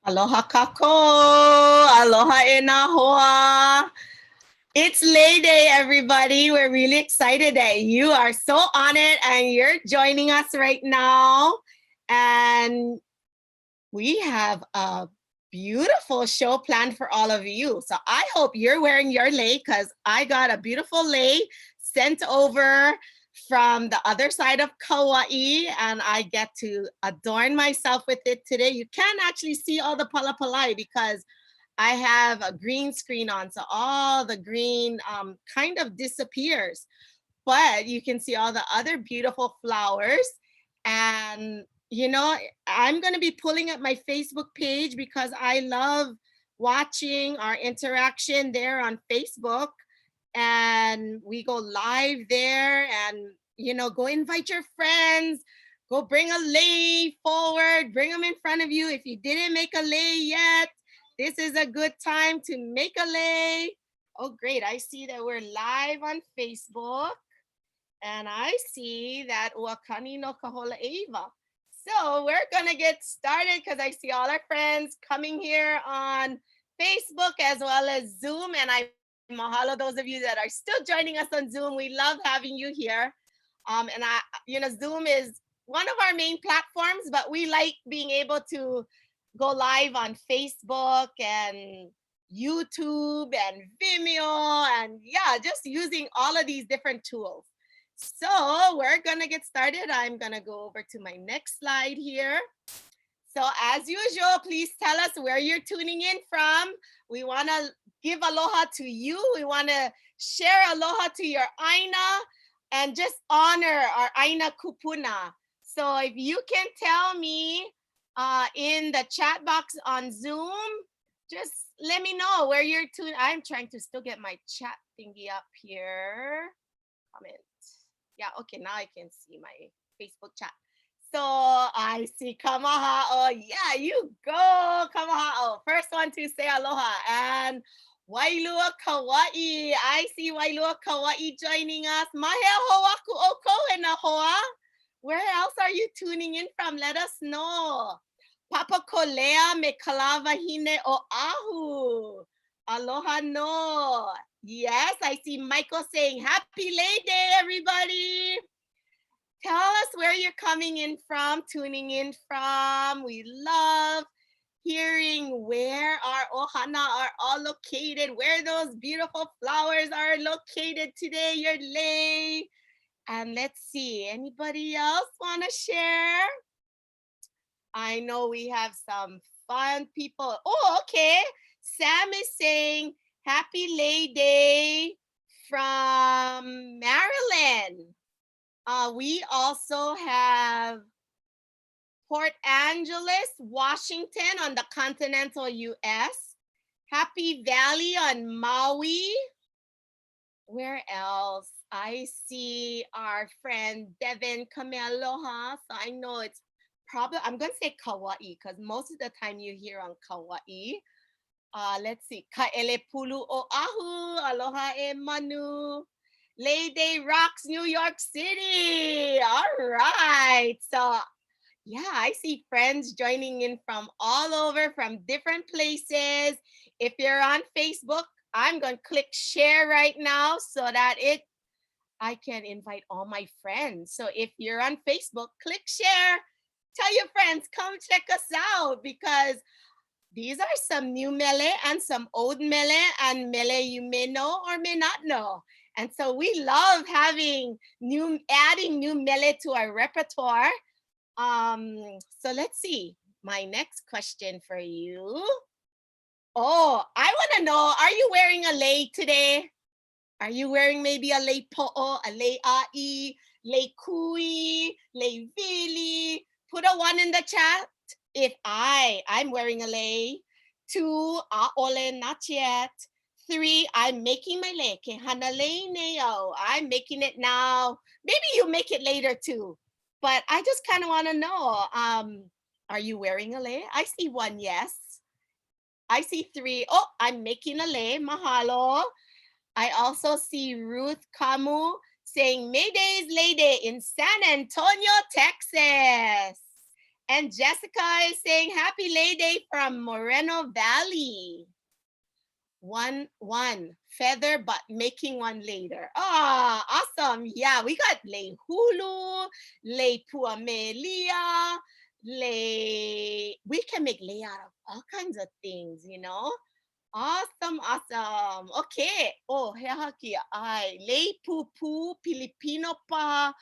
Aloha kako, aloha e nā hoa. It's Lei Day, everybody. We're really excited that you are so on it and you're joining us right now. And we have a beautiful show planned for all of you. So I hope you're wearing your lei because I got a beautiful lei sent over from the other side of Kauai, and I get to adorn myself with it today. You can't actually see all the palapalai because I have a green screen on, so all the green kind of disappears. But you can see all the other beautiful flowers. And, you know, I'm going to be pulling up my Facebook page because I love watching our interaction there on Facebook. And we go live there and, you know, go invite your friends, go bring a lei forward, bring them in front of you. If you didn't make a lei yet, this is a good time to make a lei. Oh, great. I see that we're live on Facebook. And I see that Wakani no Kahola Eva. So we're going to get started because I see all our friends coming here on Facebook as well as Zoom. And I mahalo those of you that are still joining us on Zoom. We love having you here. Zoom is one of our main platforms, but we like being able to go live on Facebook and YouTube and Vimeo and just using all of these different tools. So we're gonna get started. I'm gonna go over to my next slide here. So as usual, please tell us where you're tuning in from. We wanna give aloha to you. We wanna share aloha to your aina and just honor our aina kupuna. So if you can tell me in the chat box on Zoom, just let me know where you're tuning. I'm trying to still get my chat thingy up here. Comment. Yeah, okay, now I can see my Facebook chat. So I see Kamaha'o. Yeah, you go, Kamaha'o. First one to say aloha. And Wailua Kauai. I see Wailua Kauai joining us. Mahea hoaku o koe hoa. Where else are you tuning in from? Let us know. Papa Kolea me kalavahine o ahu. Aloha no. Yes, I see Michael saying, Happy Lei Day, everybody. Tell us where you're coming in from, tuning in from. We love hearing where our ohana are all located, where those beautiful flowers are located today, your lei. And let's see, anybody else want to share? I know we have some fun people. Oh, okay. Sam is saying, Happy Lei Day from Maryland. We also have Port Angeles, Washington on the continental US. Happy Valley on Maui. Where else? I see our friend Devin Kamealoha. So I know it's probably, I'm going to say Kauai because most of the time you hear on Kauai. Let's see. Ka'ele pulu oahu. Aloha e manu. Lei Day rocks New York City. All right. So yeah, I see friends joining in from all over, from different places. If you're on Facebook, I'm going to click share right now so that I can invite all my friends. So if you're on Facebook, click share. Tell your friends, come check us out because these are some new mele and some old mele, and mele you may know or may not know. And so we love adding new mele to our repertoire. So let's see. My next question for you. Oh, I want to know, are you wearing a lei today? Are you wearing maybe a lei po'o, a lei a'i, lei kui, lei vili? Put a 1 in the chat if I'm wearing a lei. 2, a'ole, not yet. 3, I'm making my lei. Ke hana lei neo. I'm making it now. Maybe you make it later too. But I just kind of want to know, are you wearing a lei? I see 1 yes. I see 3. Oh, I'm making a lei. Mahalo. I also see Ruth Kamu saying May Day is Lei Day in San Antonio, Texas. And Jessica is saying happy Lay Day from Moreno Valley. One feather, but making one later. Ah, awesome. Yeah, we got Lei Hulu, Lei Puamelia, Lei. We can make lei out of all kinds of things, you know? Awesome, awesome. Okay. Oh, hehaki ai. Lei pupu Filipino pa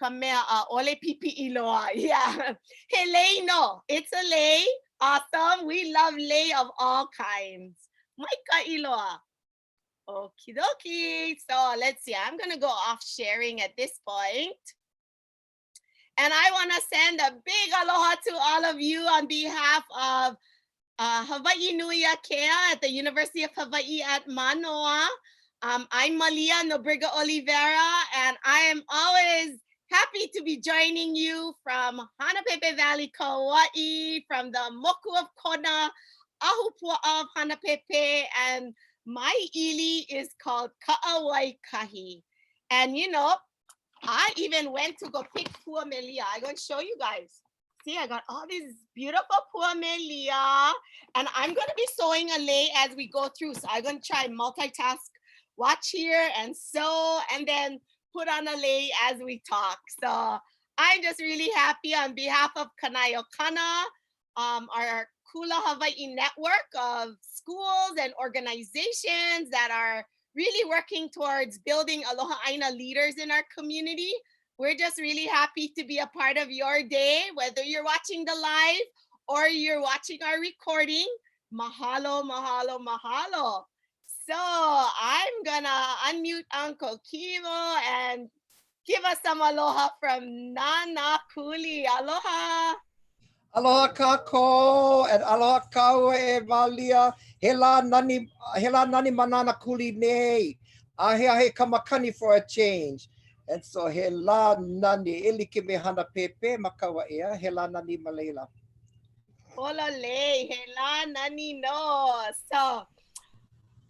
kamea ole pipi iloa. Yeah. Hey, no. It's a lei. Awesome. We love lei of all kinds. Maika iloa. Okie dokie. So let's see. I'm going to go off sharing at this point. And I want to send a big aloha to all of you on behalf of Hawaii Nui Akea at the University of Hawaii at Manoa. I'm Malia Nobriga Oliveira, and I am always happy to be joining you from Hanapepe Valley, Kauai, from the Moku of Kona, Ahupua of Hanapepe, and my ili is called Ka'awaikahi. And you know, I even went to go pick puamelia. I'm going to show you guys. See, I got all these beautiful puamelia, and I'm going to be sewing a lei as we go through. So I'm going to try multitask, watch here and sew, and then put on a lei as we talk. So I'm just really happy on behalf of Kanayo Kana, our Kula Hawaii network of schools and organizations that are really working towards building Aloha Aina leaders in our community. We're just really happy to be a part of your day, whether you're watching the live or you're watching our recording. Mahalo, mahalo, mahalo. So I'm gonna unmute Uncle Kimo and give us some aloha from Nana Kuli. Aloha. Aloha kako and aloha kau e malia hela nani manana kuli nei. Ahe kamakani for a change. And so hela nani ilike me hana pepe makawa ea hela nani malela. Olole, hela nani no. So,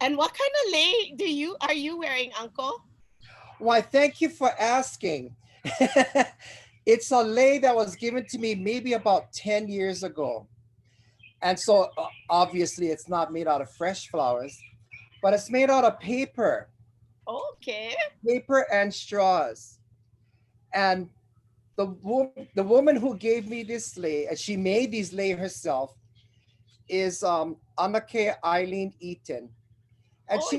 and what kind of lei are you wearing, Uncle? Why, thank you for asking. It's a lei that was given to me maybe about 10 years ago. And so obviously it's not made out of fresh flowers, but it's made out of paper. Okay. Paper and straws. And the woman who gave me this lei, and she made these lei herself, is Anake Eileen Eaton. And Oh,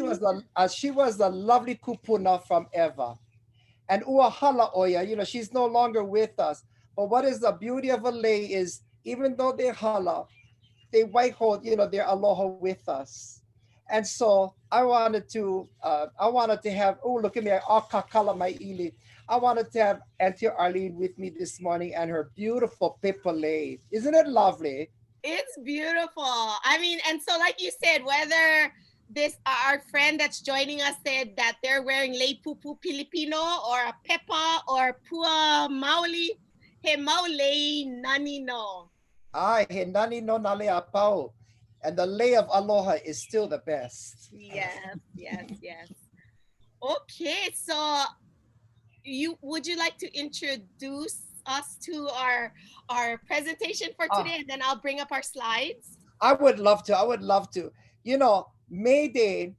she was the lovely kupuna from Eva. And Uahala Oya, she's no longer with us. But what is the beauty of a lei is even though they hala, they white hold, their aloha with us. And so I wanted to have, oh, look at me, akakala mai ili. I wanted to have Auntie Arlene with me this morning and her beautiful paper lei. Isn't it lovely? it's beautiful. I mean, and so like you said, whether this our friend that's joining us said that they're wearing lei pupu Filipino or a pepa or pua maoli, he maolei nani no. Ai, he nani no nale apau. And the lei of aloha is still the best. Yes, yes, yes. Okay, so would you like to introduce us to our presentation for today, and then I'll bring up our slides? I would love to. I would love to. May Day,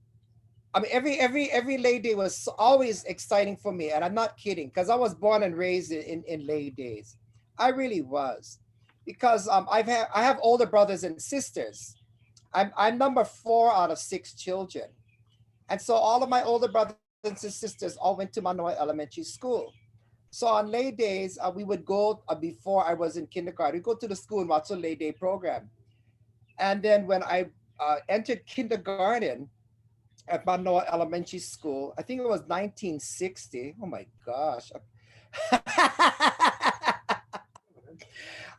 I mean, every Lei Day was always exciting for me, and I'm not kidding, because I was born and raised in Lei Days. I really was, because I have older brothers and sisters. I'm number 4 out of 6 children, and so all of my older brothers and sisters all went to Manoa Elementary School. So on Lei Days, we would go before I was in kindergarten. We go to the school and watch a Lei Day program, and then when I entered kindergarten at Manoa Elementary School, I think it was 1960. Oh my gosh.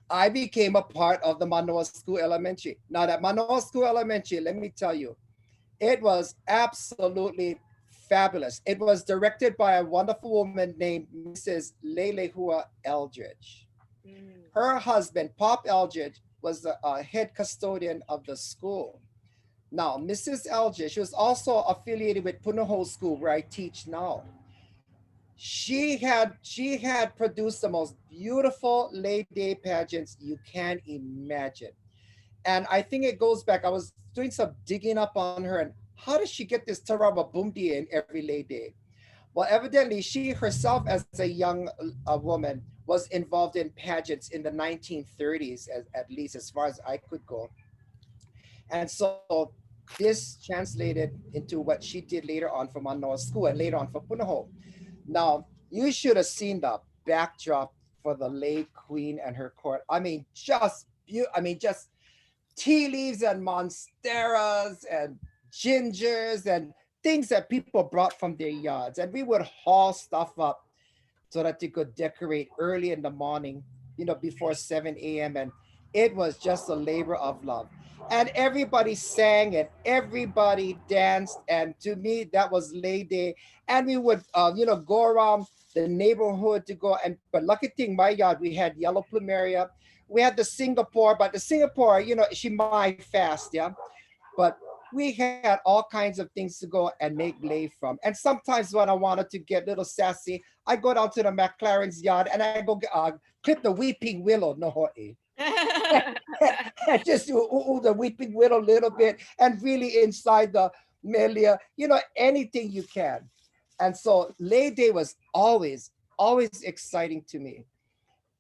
I became a part of the Manoa School Elementary. Now that Manoa School Elementary, let me tell you, it was absolutely fabulous. It was directed by a wonderful woman named Mrs. Lelehua Eldridge. Her husband, Pop Eldridge, was the head custodian of the school. Now, Mrs. Eldridge, she was also affiliated with Punahou School, where I teach now. she had produced the most beautiful Lay Day pageants you can imagine. And I think it goes back. I was doing some digging up on her, and how does she get this Taraba Bumdi in every Lay Day? Well, evidently, she herself, as a young woman, was involved in pageants in the 1930s, at least as far as I could go. And so this translated into what she did later on for Manoa School and later on for Punaho. Now, you should have seen the backdrop for the Lei Queen and her court. I mean, just tea leaves and monsteras and gingers and things that people brought from their yards. And we would haul stuff up so that they could decorate early in the morning, before 7 a.m. And it was just a labor of love. And everybody sang and everybody danced. And to me, that was Lay Day. And we would, go around the neighborhood to go. But lucky thing, my yard, we had yellow plumeria. We had the Singapore, but the Singapore, she might fast, yeah. But we had all kinds of things to go and make lei from. And sometimes when I wanted to get a little sassy, I go down to the McLaren's yard and I go clip the weeping willow, no, and just do the weeping willow a little bit and really inside the Mele, anything you can. And so Lay Day was always exciting to me.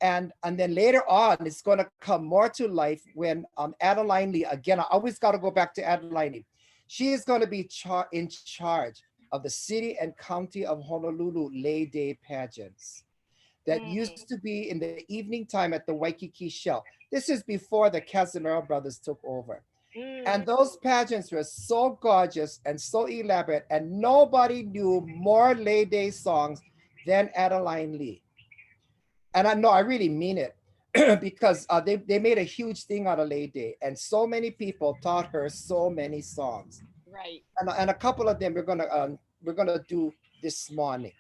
And then later on, it's going to come more to life when Adeline Lee, again, I always got to go back to Adeline Lee. She is going to be in charge of the city and county of Honolulu Lay Day pageants that used to be in the evening time at the Waikiki Shell. This is before the Casimiro brothers took over. And those pageants were so gorgeous and so elaborate, and nobody knew more Lay Day songs than Adeline Lee. And I know I really mean it because they made a huge thing out of Lay Day, and so many people taught her so many songs. Right. And a couple of them we're gonna do this morning.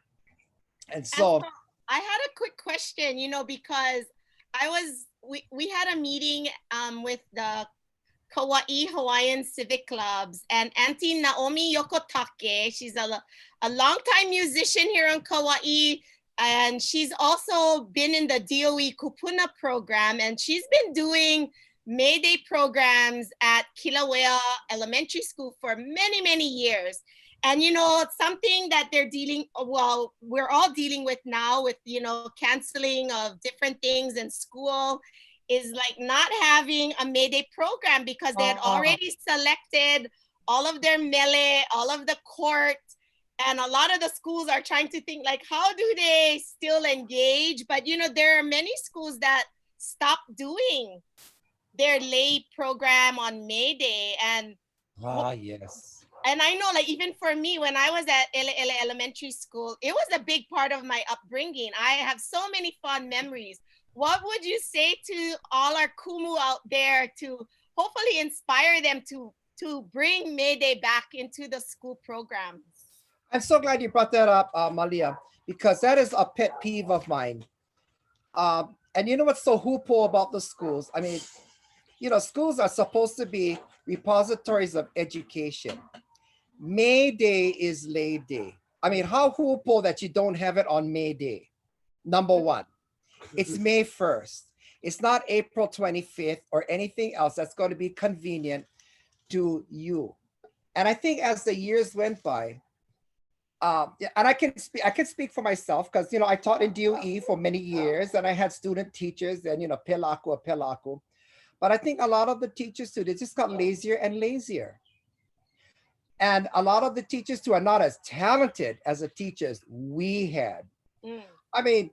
And And so so I had a quick question, because we had a meeting with the Kauai Hawaiian Civic Clubs, and Auntie Naomi Yokotake, she's a longtime musician here in Kauai, and she's also been in the DOE Kupuna program, and she's been doing May Day programs at Kilauea Elementary School for many, many years. And, something that we're all dealing with now with, canceling of different things in school is like not having a May Day program because they had already selected all of their Mele, all of the court. And a lot of the schools are trying to think like, how do they still engage? But, there are many schools that stopped doing their lay program on May Day. And yes. and I know, like, even for me, when I was at Ele Elementary School, it was a big part of my upbringing. I have so many fond memories. What would you say to all our kumu out there to hopefully inspire them to bring May Day back into the school programs? I'm so glad you brought that up, Malia, because that is a pet peeve of mine. And you know what's so hoopo about the schools? I mean, schools are supposed to be repositories of education. May Day is Lay Day. I mean, how hoopo that you don't have it on May Day? Number one, it's May 1st. It's not April 25th or anything else that's going to be convenient to you. And I think as the years went by, and I can speak for myself because I taught in DOE for many years and I had student teachers and pelaku. But I think a lot of the teachers too, they just got lazier and lazier. And a lot of the teachers too are not as talented as the teachers we had. I mean,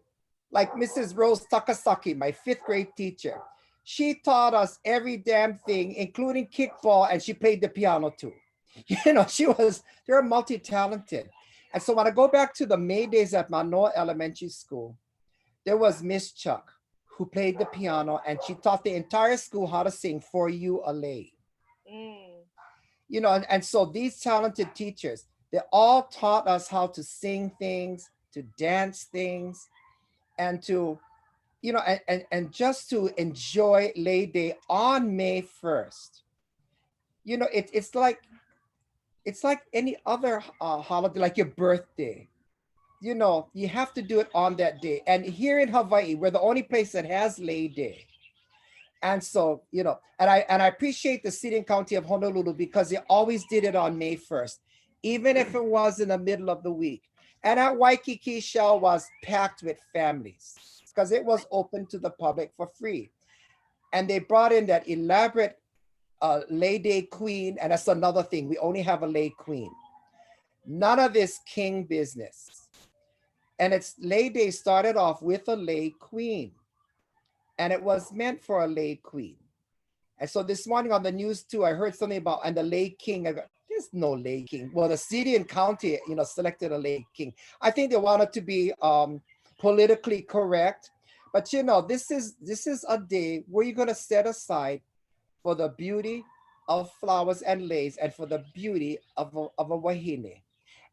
like Mrs. Rose Takasaki, my 5th grade teacher, she taught us every damn thing, including kickball, and she played the piano too. They're multi-talented. And so when I go back to the May Days at Manoa Elementary School, there was Miss Chuck who played the piano, and she taught the entire school how to sing For You a Lay. And so these talented teachers, they all taught us how to sing things, to dance things, and to, and just to enjoy Lay Day on May 1st. It's like any other holiday, like your birthday. you know, you have to do it on that day. And here in Hawaii, we're the only place that has Lei Day. And so, you know, and I appreciate the city and county of Honolulu because they always did it on May 1st, even if it was in the middle of the week. And at Waikiki, Shell was packed with families because it was open to the public for free. And they brought in that elaborate Lei Day queen. And that's another thing. We only have a Lei queen. None of this king business. And it's Lei Day started off with a Lei queen. And it was meant for a Lei queen. And so this morning on the news too, I heard something about, and the Lei king. I go, there's no Lei king. Well, the city and county, you know, selected a Lei king. I think they wanted to be politically correct. But you know, this is a day where you're gonna set aside for the beauty of flowers and leis and for the beauty of a wahine.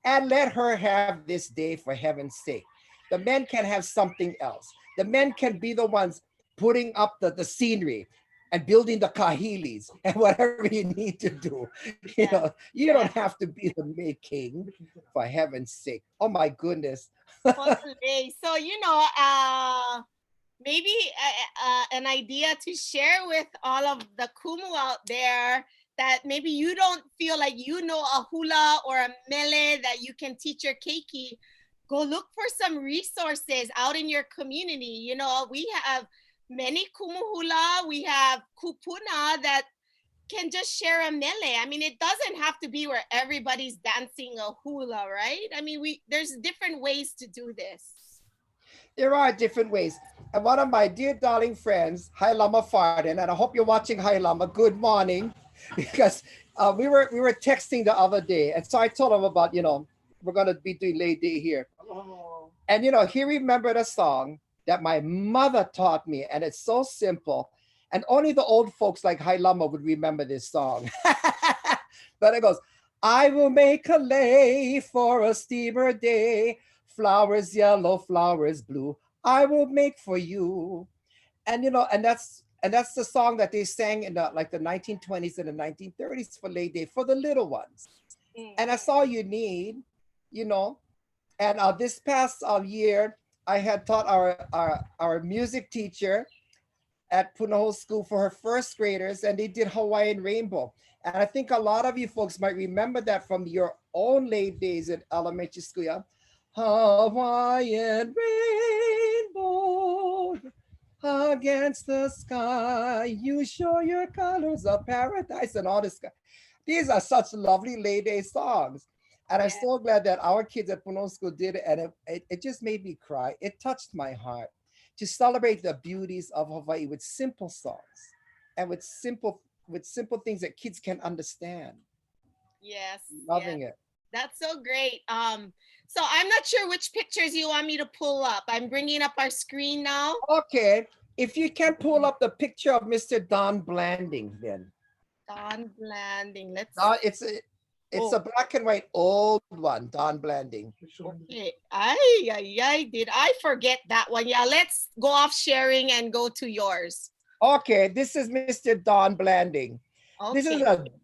And let her have this day for heaven's sake. The men can have something else. The men can be the ones putting up the scenery and building the kahilis and whatever you need to do. You know, you don't have to be the May King for heaven's sake. Oh my goodness. Totally. So, you know, maybe an idea to share with all of the kumu out there that maybe you don't feel like you know a hula or a mele that you can teach your keiki. Go look for some resources out in your community. You know, we have many kumu hula, we have kupuna that can just share a mele. I mean, it doesn't have to be where everybody's dancing a hula, right? I mean, there's different ways to do this. There are different ways. And one of my dear darling friends, Hai Lama Farden, and I hope you're watching Hai Lama, good morning, because we were texting the other day. And so I told him about, you know, we're going to be doing Lei Day here. Oh. And, you know, he remembered a song that my mother taught me, and it's so simple. And only the old folks like Hai Lama would remember this song. But it goes, I will make a lei for a steamer day. Flowers yellow, flowers blue, I will make for you. And you know, and that's the song that they sang in the 1920s and the 1930s for Lei Day for the little ones. And that's all you need, you know. And this past year, I had taught our music teacher at Punahou School for her first graders, and they did Hawaiian Rainbow. And I think a lot of you folks might remember that from your own Lei Days at elementary school. Yeah? Hawaiian rainbow against the sky, you show your colors of paradise and all this. These are such lovely Lei Day songs. And I'm so glad that our kids at Punahou School did it. And it just made me cry. It touched my heart to celebrate the beauties of Hawaii with simple songs and with simple things that kids can understand. Yes. Loving it. That's so great. So I'm not sure which pictures you want me to pull up. I'm bringing up our screen now. Okay. If you can pull up the picture of Mr. Don Blanding, then. Don Blanding. Let's. It's a black and white old one, Don Blanding. Okay. Did I forget that one? Yeah, let's go off sharing and go to yours. Okay, this is Mr. Don Blanding. Okay.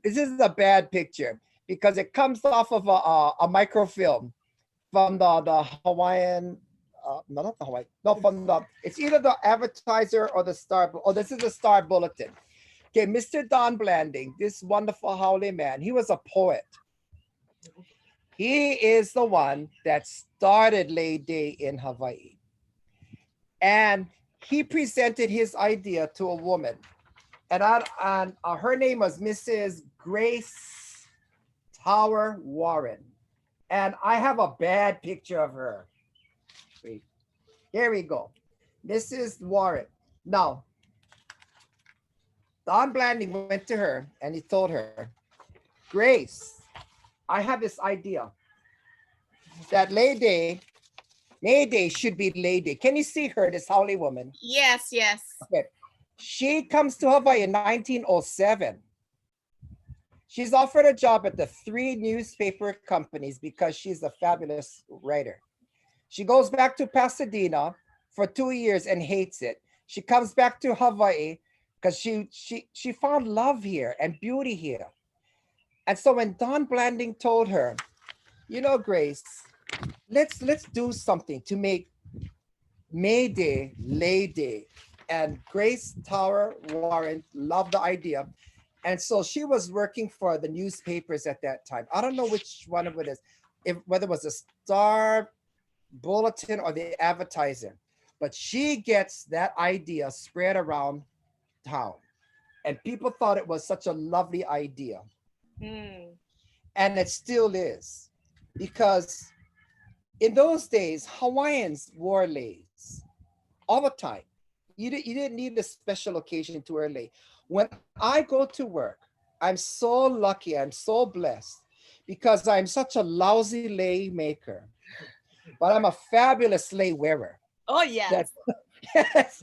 This is a bad picture because it comes off of a microfilm from the Hawaiian, no, not the Hawaiian, no, from it's either the Advertiser or the Star, this is the Star Bulletin. Okay, Mr. Don Blanding, this wonderful haole man, he was a poet. He is the one that started Lei Day in Hawaii. And he presented his idea to a woman. And her name was Mrs. Grace Tower Warren. And I have a bad picture of her. Wait, here we go. Mrs. Warren. Now, Don Blanding went to her and he told her, Grace, I have this idea that May Day should be Lei Day. Can you see her, this haole woman? Yes, yes. Okay. She comes to Hawaii in 1907. She's offered a job at the 3 newspaper companies because she's a fabulous writer. She goes back to Pasadena for 2 years and hates it. She comes back to Hawaii because she found love here and beauty here. And so when Don Blanding told her, you know, Grace, let's do something to make May Day, Lay Day. And Grace Tower Warren loved the idea. And so she was working for the newspapers at that time. I don't know which one of it is, if whether it was a Star Bulletin or the Advertiser. But she gets that idea spread around town. And people thought it was such a lovely idea. Mm. And it still is. Because in those days, Hawaiians wore leis all the time. You didn't need a special occasion to wear lei. When I go to work, I'm so lucky, I'm so blessed because I'm such a lousy lei maker, but I'm a fabulous lei wearer. Oh, That, yes. yes,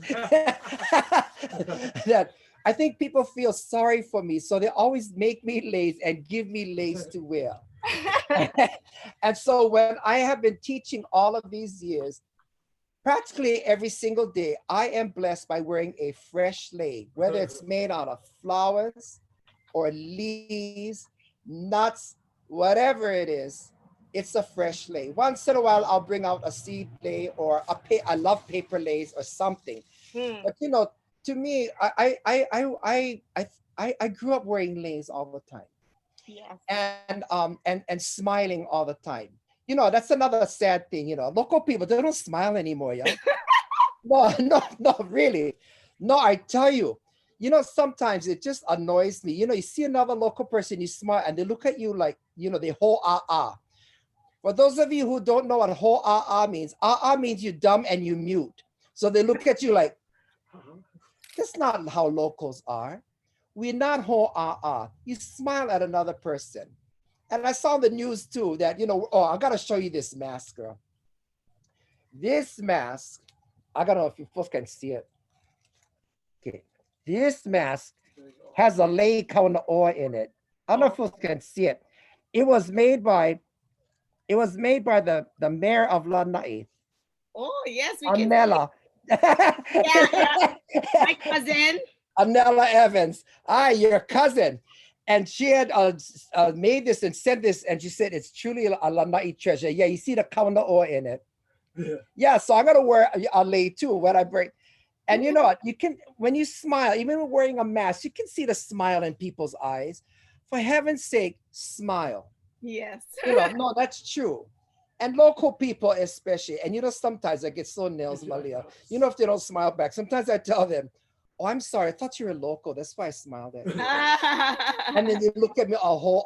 that I think people feel sorry for me, so they always make me leis and give me leis to wear. And so when I have been teaching all of these years, practically every single day, I am blessed by wearing a fresh lei, whether it's made out of flowers or leaves, nuts, whatever it is, it's a fresh lei. Once in a while, I'll bring out a seed lei or I love paper leis or something. Mm. But you know, to me, I grew up wearing leis all the time Yes. and smiling all the time. You know, that's another sad thing. You know, local people, they don't smile anymore, yeah. No, no, no, really. No, I tell you, you know, sometimes it just annoys me. You know, you see another local person, you smile, and they look at you like, you know, they ho ah ah. For those of you who don't know what ho ah ah means you're dumb and you mute. So they look at you like, that's not how locals are. We're not ho ah ah. You smile at another person. And I saw the news too that, you know, oh, I gotta show you this mask, girl. This mask, I don't know if you folks can see it. Okay. This mask has a lei kauna ore in it. I don't know if folks can see it. It was made by the mayor of Lanai, Oh, yes, we can see it. Anela. Yeah, yeah. My cousin. Anela Evans. Ah, your cousin. And she had made this and sent this, and she said it's truly a Lanai treasure. Yeah, you see the kauna ore in it. Yeah, so I'm gonna wear a lei too when I break. And you know what? You can, when you smile, even when wearing a mask, you can see the smile in people's eyes. For heaven's sake, smile. Yes. You know, no, that's true. And local people especially. And you know, sometimes I get so nails, Malia. You know, if they don't smile back, sometimes I tell them, "Oh, I'm sorry, I thought you were local. That's why I smiled at you." And then they look at me, a whole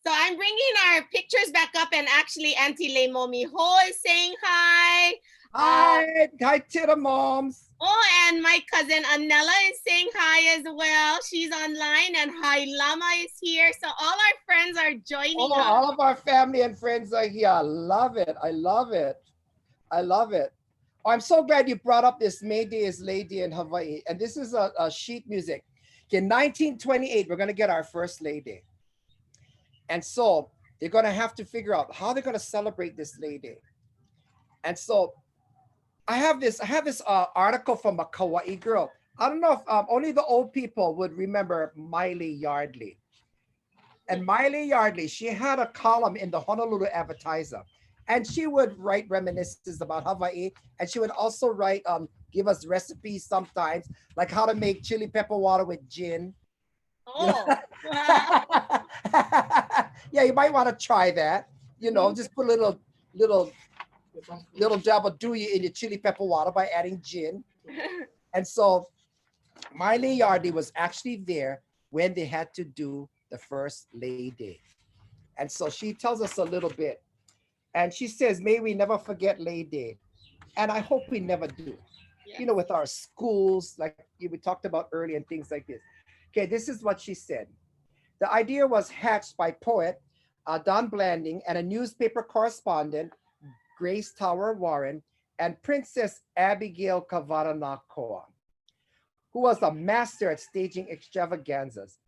So I'm bringing our pictures back up, and actually Auntie Le Momi Ho is saying hi. Hi to the moms. Oh, and my cousin Anela is saying hi as well. She's online, and Hai Lama is here. So all our friends are joining us. All of our family and friends are here. I love it. I love it. I love it. Oh, I'm so glad you brought up this May Day is Lady in Hawaii. And this is a sheet music. In 1928, we're going to get our first Lady. And so they're going to have to figure out how they're going to celebrate this Lady. And so I have this article from a Kauai girl. I don't know if only the old people would remember Miley Yardley. And Miley Yardley, she had a column in the Honolulu Advertiser. And she would write reminiscences about Hawaii. And she would also write, give us recipes sometimes, like how to make chili pepper water with gin. You know? Oh. Yeah, you might want to try that. You know, just put a little dab of dewey in your chili pepper water by adding gin. And so Miley Yardley was actually there when they had to do the first Lei Day. And so she tells us a little bit. And she says, may we never forget Lei Day. And I hope we never do. Yes. You know, with our schools, like we talked about earlier and things like this. Okay, this is what she said. The idea was hatched by poet Don Blanding and a newspaper correspondent, Grace Tower Warren, and Princess Abigail Kawaranakoa, who was a master at staging extravaganzas.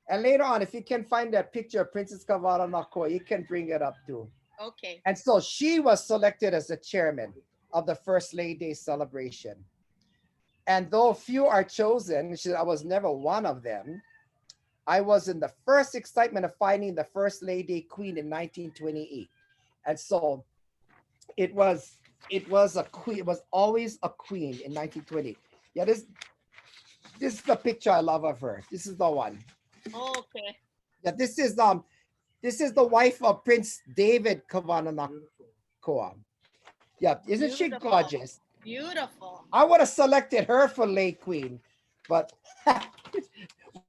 And later on, if you can find that picture of Princess Kawaranakoa, you can bring it up too. Okay. And so she was selected as the chairman of the first Lei Day celebration. And though few are chosen, I was never one of them, I was in the first excitement of finding the first Lei Day queen in 1928. And so it was a queen, it was always a queen in 1920. Yeah, this is the picture I love of her. This is the one. Okay. Yeah, this is the wife of Prince David Kavananakoa. Yeah, isn't she Beautiful. gorgeous? Beautiful. I would have selected her for Lei Queen, but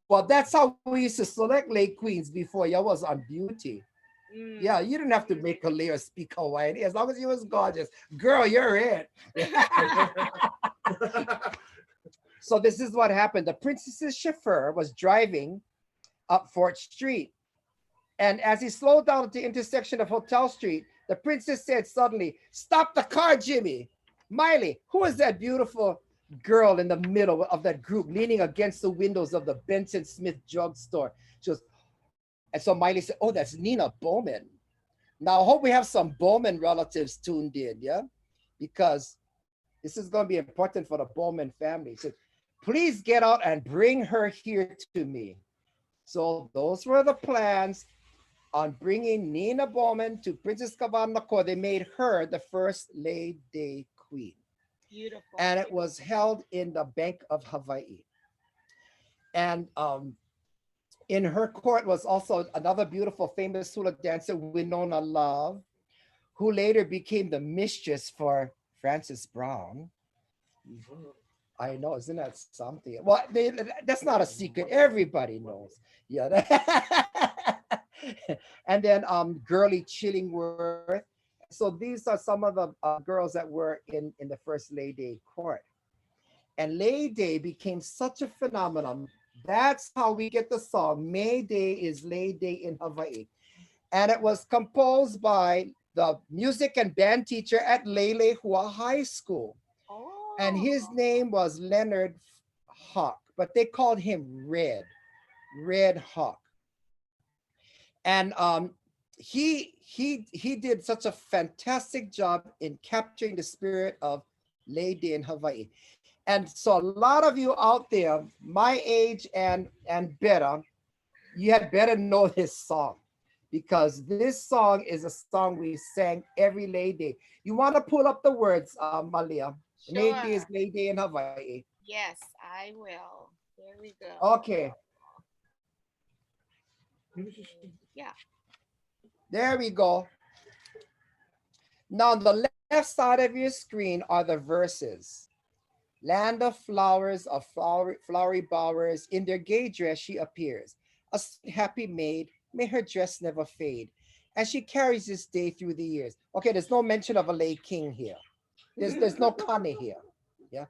well, that's how we used to select Lei Queens before. You was on beauty. Yeah, Mm. you didn't have to make a Leo speak Hawaiian as long as you was gorgeous. Girl, you're it. So this is what happened. The princess's chauffeur was driving up Fort Street. And as he slowed down at the intersection of Hotel Street, the princess said suddenly, "Stop the car, Jimmy." Miley, who is that beautiful girl in the middle of that group leaning against the windows of the Benson Smith drugstore? She goes, and so Miley said, "Oh, that's Nina Bowman." Now, I hope we have some Bowman relatives tuned in, yeah? Because this is going to be important for the Bowman family. He said, "Please get out and bring her here to me." So those were the plans on bringing Nina Bowman to Princess Kavanako. They made her the first Lei Day Queen. Beautiful. And it was held in the Bank of Hawaii. And in her court was also another beautiful, famous hula dancer, Winona Love, who later became the mistress for Francis Brown. I know, isn't that something? Well, that's not a secret. Everybody knows. Yeah. And then Girly Chillingworth. And so these are some of the girls that were in the first Lei Day court. And Lei Day became such a phenomenon. That's how we get the song May Day is Lei Day in Hawaii. And it was composed by the music and band teacher at Lelehua High School. And Oh. his name was Leonard Hawk, but they called him Red Hawk. And he did such a fantastic job in capturing the spirit of Lei Day in Hawaii. And so a lot of you out there, my age and better, you had better know this song because this song is a song we sang every Lei Day. You want to pull up the words, Malia. May Day is Sure. Lei Day in Hawaii. Yes, I will. Here we go. Okay, Yeah. there we go. Now on the left side of your screen are the verses. Land of flowers, of flowery bowers, in their gay dress she appears. A sweet, happy maid, may her dress never fade, as she carries this day through the years. Okay, there's no mention of a Lei King here. There's no Kane here. Yeah.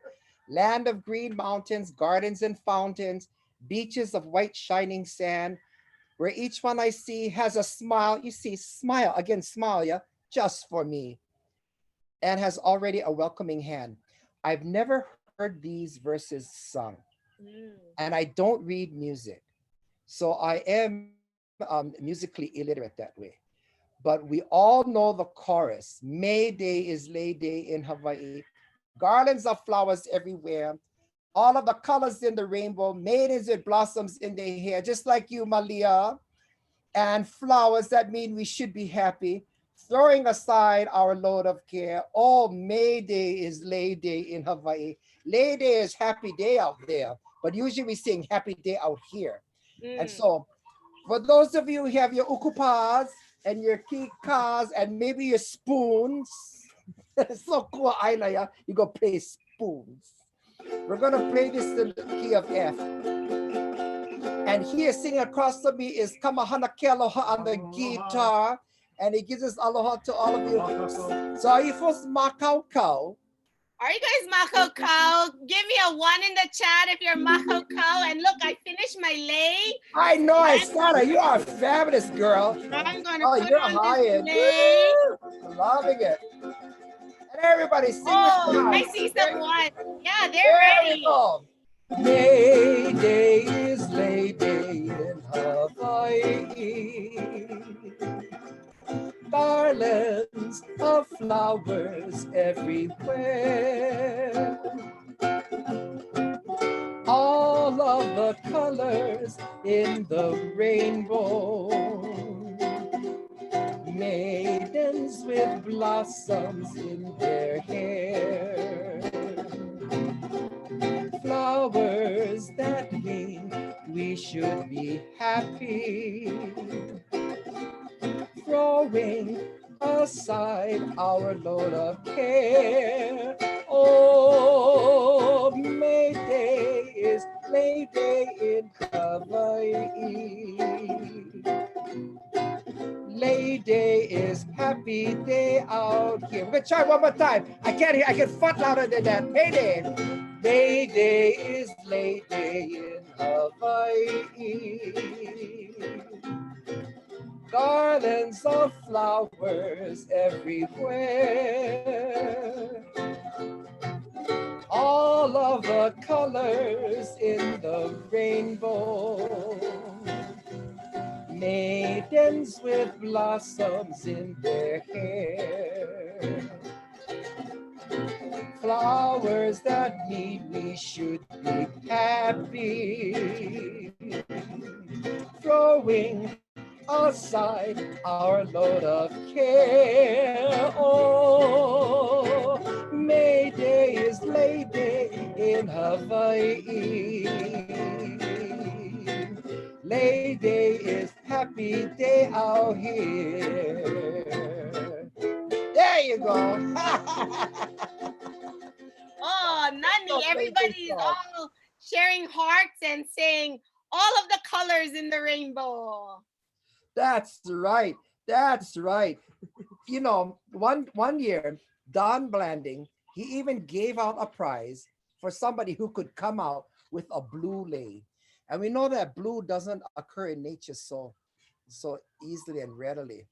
Land of green mountains, gardens and fountains, beaches of white shining sand, where each one I see has a smile. You see, smile, again, smile, yeah, just for me, and has already a welcoming hand. I've never heard these verses sung, Mm. and I don't read music. So I am musically illiterate that way. But we all know the chorus. May Day is Lei Day in Hawaii. Garlands of flowers everywhere. All of the colors in the rainbow. Maidens with blossoms in their hair, just like you, Malia. And flowers that mean we should be happy. Throwing aside our load of care. Oh, May Day is Lei Day in Hawaii. Lei Day is happy day out there, but usually we sing happy day out here. And Mm. so for those of you who have your ukupas and your kikas and maybe your spoons, so cool, Aina, you go play spoons. We're gonna play this in the key of F. And here singing across to me is Kamahana Kealoha on the guitar. And he gives us aloha to all of you. So are you folks Makau Kau? Are you guys Mako Cow? Give me a 1 in the chat if you're Mako Cow. And look, I finished my lei. I know, I saw that. You are a fabulous girl. I'm gonna Oh, put you're on high this end. lei. Loving it. And everybody sing Oh, with I me. see someone. Yeah, they're There we ready. go. May Day is Lei Day in Hawaii. Garlands of flowers everywhere. All of the the colors in the rainbow. Maidens with blossoms in their hair. Flowers that mean we should be happy. Throwing aside our load of care. Oh, May Day is May Day in Hawaii. Lay Day is happy day out here. We're gonna try one more time. I can't hear. I can fart louder than that. May Day. May Day is Lay Day in Hawaii. Garlands of flowers everywhere. All of the colors in the rainbow. Maidens with blossoms in their hair. Flowers that mean we should be happy. Throwing aside our load of care. Oh, May Day is Lay Day in Hawaii. Lay Day is happy day out here. There you go. Oh, Nani, everybody is all sharing hearts and saying all of the colors in the rainbow. That's right. That's right. You know, one year, Don Blanding, he even gave out a prize for somebody who could come out with a blue lei. And we know that blue doesn't occur in nature so easily and readily.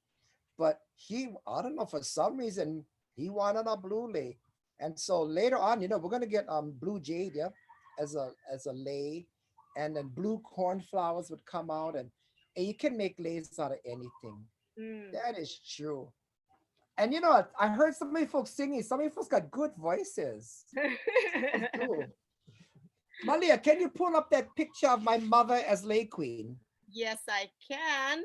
But he, I don't know, for some reason, he wanted a blue lei. And so later on, you know, we're gonna get blue jade, yeah, as a lei, and then blue cornflowers would come out, and you can make leis out of anything. Mm. That is true. And you know what? I heard so many folks singing. So many folks got good voices. That's cool. Malia, can you pull up that picture of my mother as Lei Queen Yes, I can.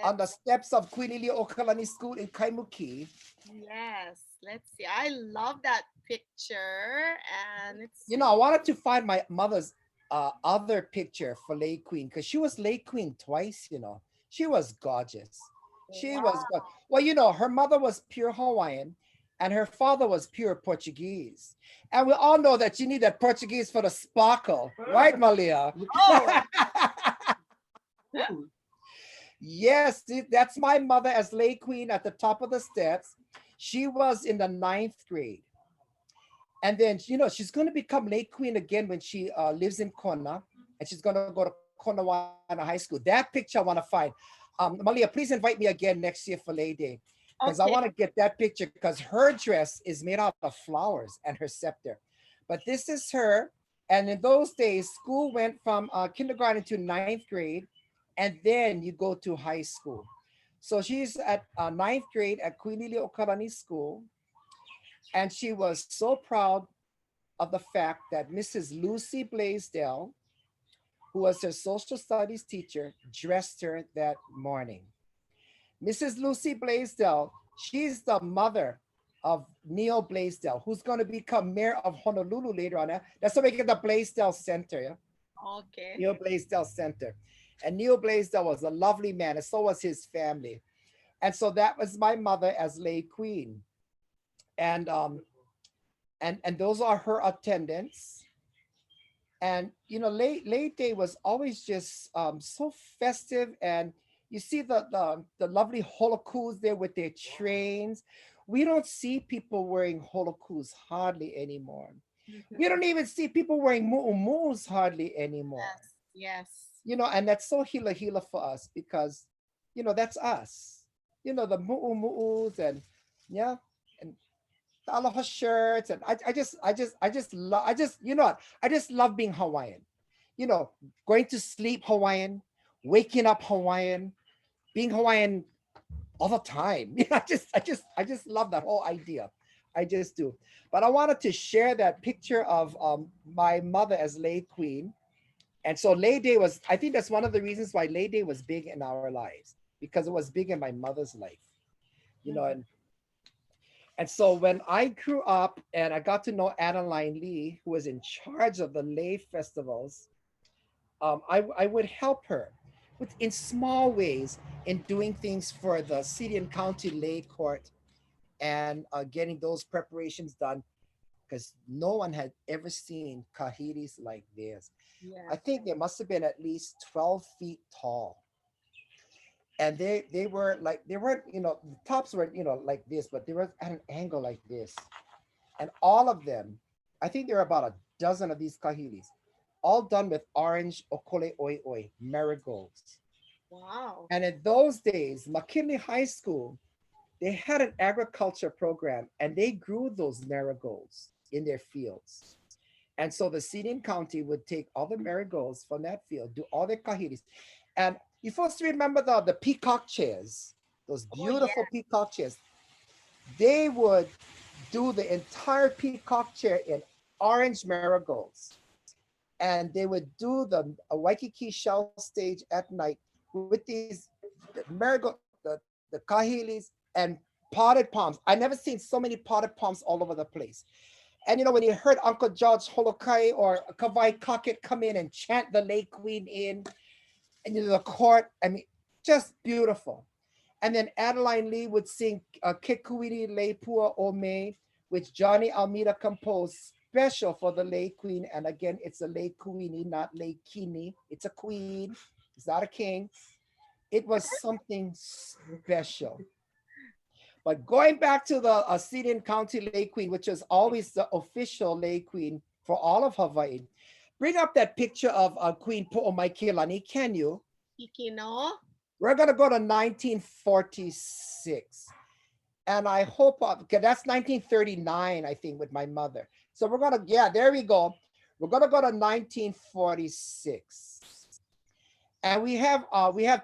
on the Let's, steps of Queen Ili Okalani School in Kaimuki? yes, let's see. I love that picture. And it's, You know, I wanted to find my mother's other picture for Lei Queen because she was Lei Queen twice, you know. She was gorgeous. She was wow. good. Well, you know, her mother was pure Hawaiian and her father was pure Portuguese. And we all know that you need that Portuguese for the sparkle, right, Malia? Oh, Yes, that's my mother as Lei Queen at the top of the steps. She was in the 9th grade. And then, you know, she's going to become Lei Queen again when she lives in Kona. And she's going to go to Konawana High School. That picture I want to find. Malia, please invite me again next year for Lei Day. Because I want to okay. get that picture because her dress is made out of flowers and her scepter. But this is her. And in those days, school went from kindergarten to 9th grade. And then you go to high school. So she's at 9th grade at Queen Lili Okarani School. And she was so proud of the fact that Mrs. Lucy Blaisdell, who was her social studies teacher, dressed her that morning. Mrs. Lucy Blaisdell, she's the mother of Neil Blaisdell, who's going to become mayor of Honolulu later on. That's why we get the Blaisdell Center. Yeah? Okay. Neil Blaisdell Center. And Neil Blaisdell was a lovely man, and so was his family. And so that was my mother as Lei Queen. And and those are her attendants. And you know, Lei Day was always just so festive. And you see the lovely holokus there with their trains. We don't see people wearing holokus hardly anymore. We don't even see people wearing mu'umus hardly anymore. Yes, yes. You know, and that's so hila hila for us because, you know, that's us. You know, the mu'umu's and yeah, and the aloha shirts, and I just, you know what? I just love being Hawaiian. You know, going to sleep Hawaiian, waking up Hawaiian, being Hawaiian all the time. You know, I just love that whole idea. I just do. But I wanted to share that picture of my mother as Lei Queen. And so Lei Day was, I think that's one of the reasons why Lei Day was big in our lives, because it was big in my mother's life, you know. Mhm. And so when I grew up and I got to know Adeline Lee, who was in charge of the Lei festivals, I would help her with in small ways in doing things for the city and county lay court and getting those preparations done because no one had ever seen kahilis like this. I Yes. think they must have been at least 12 feet tall. And they were like, they weren't, you know, the tops weren't, you know, like this, but they were at an angle like this. And all of them, I think there are about a dozen of these kahilis, all done with orange okole oi oi, marigolds. Wow. And in those days, McKinley High School, they had an agriculture program and they grew those marigolds in their fields. And so the city and county would take all the marigolds from that field, do all their kahilis. And you folks remember the peacock chairs, those Oh yeah. beautiful peacock chairs. They would do the entire peacock chair in orange marigolds. And they would do the Waikiki shell stage at night with these marigold, the kahilis and potted palms. I never seen so many potted palms all over the place. And you know, when you heard Uncle George Holokai or Kawai Cockett come in and chant the Lei Queen in, and you know, the court, I mean, just beautiful. And then Adeline Lee would sing Kekuini Le Pua Ome, which Johnny Almeida composed special for the Lei Queen. And again, it's a Lei Queenie, not Lei Kini. It's a queen, it's not a king. It was something special. But going back to the City and County Lei Queen, which is always the official Lei Queen for all of Hawaii, bring up that picture of Queen Po'omaikilani, can you? Kikino. We're going to go to 1946. And I hope, okay, that's 1939, I think, with my mother. So we're going to, yeah, there we go. We're going to go to 1946. And we have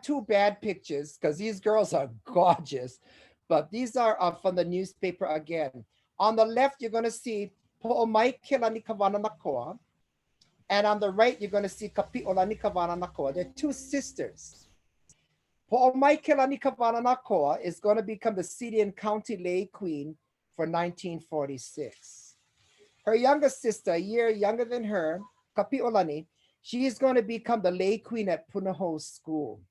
two bad pictures because these girls are gorgeous, but these are from the newspaper again. On the left, you're going to see Po'omai Kilani Kawana Nakoa. And on the right, you're going to see Kapi'olani Kawana Nakoa. They're two sisters. Po'omai Kilani Kawana Nakoa is going to become the city and county lay queen for 1946. Her younger sister, a year younger than her, Kapi'olani, she is going to become the lay queen at Punahou School.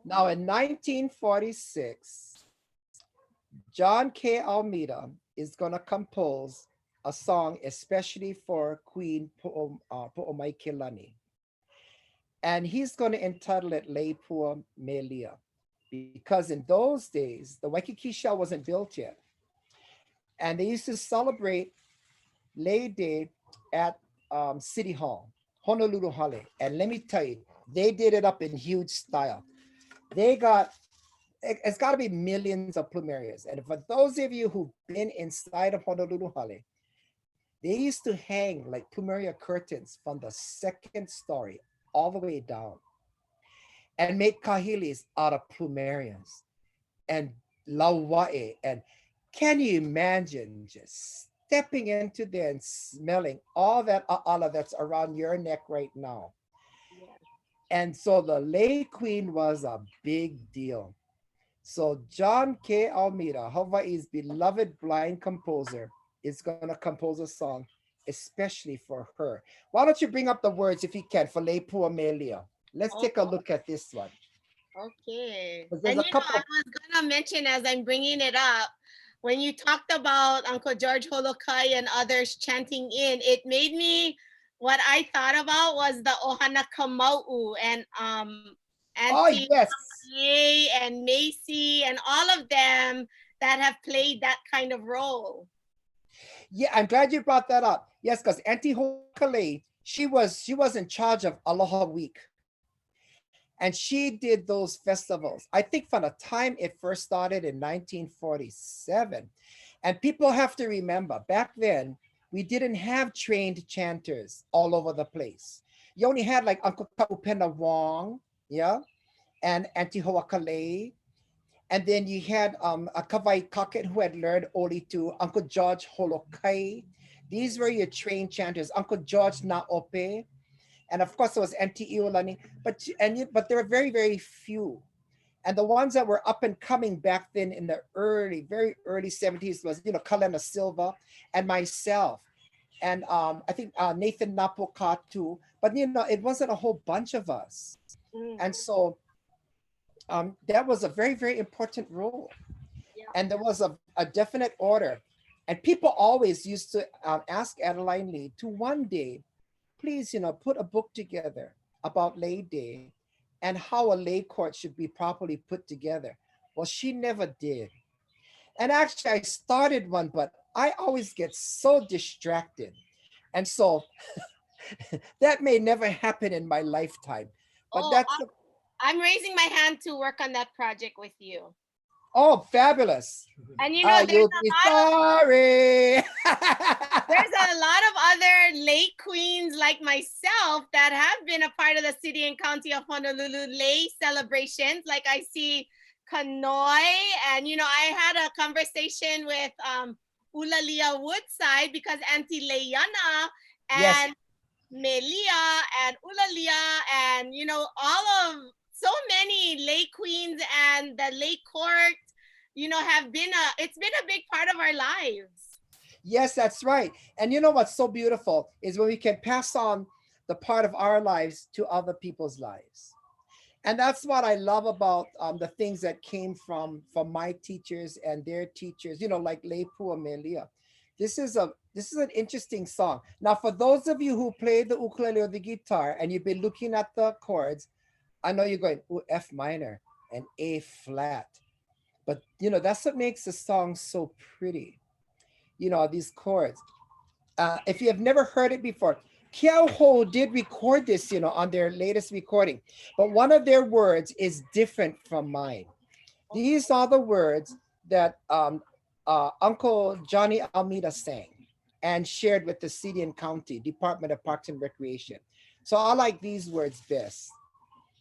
Now in 1946, John K. Almeida is going to compose a song especially for Queen Po'omaikilani. And he's going to entitle it Leipua Melia. Because in those days, the Waikiki shell wasn't built yet. And they used to celebrate Lei Day at City Hall, Honolulu Hale. And let me tell you, they did it up in huge style. They got, it's got to be millions of plumerias. And for those of you who've been inside of Honolulu Hale, they used to hang like plumeria curtains from the second story all the way down and make kahilis out of plumerias and lauae. And can you imagine just stepping into there and smelling all that ala that's around your neck right now? Yes. And so the Lei Queen was a big deal. So John K. Almeida, Hawaii's beloved blind composer, is going to compose a song especially for her. Why don't you bring up the words if you can for Leipua Melia? Let's Oh, take a look at this one. okay. Because And there's a couple I of, was gonna mention as I'm bringing it up, when you talked about Uncle George Holokai and others chanting in, it made me, what I thought about was the Ohana Kamau and oh Auntie yes. May and Macy and all of them that have played that kind of role. Yeah, I'm glad you brought that up. Yes, because Auntie Hokale, she was in charge of Aloha Week. And she did those festivals, I think from the time it first started in 1947. And people have to remember, back then, we didn't have trained chanters all over the place. You only had like Uncle Kaupena Wong, yeah, and Auntie Hoakale. And then you had a Kawai Cockett who had learned Oli to Uncle George Holokai. These were your trained chanters, Uncle George Naope. and of course it was Auntie Iolani, but there were very, very few. And the ones that were up and coming back then in the early, very early 70s was, Kalena Silva and myself. And I think Nathan Napoka too. But, it wasn't a whole bunch of us. Mm. And so that was a very, very important role. Yeah. And there was a definite order. And people always used to ask Adeline Lee to one day, please, put a book together about Lay Day and how a lay court should be properly put together. Well, she never did. And actually, I started one, but I always get so distracted. And so that may never happen in my lifetime. But Oh, that's I'm raising my hand to work on that project with you. oh, fabulous. And there's You'll be sorry. there's a lot of other lay queens like myself that have been a part of the city and county of Honolulu lay celebrations. Like I see Kanoi, and I had a conversation with Ulalia Woodside because Auntie Leana and Yes. Melia and Ulalia and all of so many lay queens and the lay court have been it's been a big part of our lives. Yes, that's right. And what's so beautiful is when we can pass on the part of our lives to other people's lives. And that's what I love about the things that came from my teachers and their teachers, like Leipu and Melia. This is an interesting song. Now, for those of you who play the ukulele or the guitar and you've been looking at the chords, I know you're going, ooh, F minor and A flat. But that's what makes the song so pretty. These chords. If you have never heard it before, Kiao Ho did record this, on their latest recording. But one of their words is different from mine. These are the words that Uncle Johnny Almeida sang and shared with the City and County Department of Parks and Recreation. So I like these words best.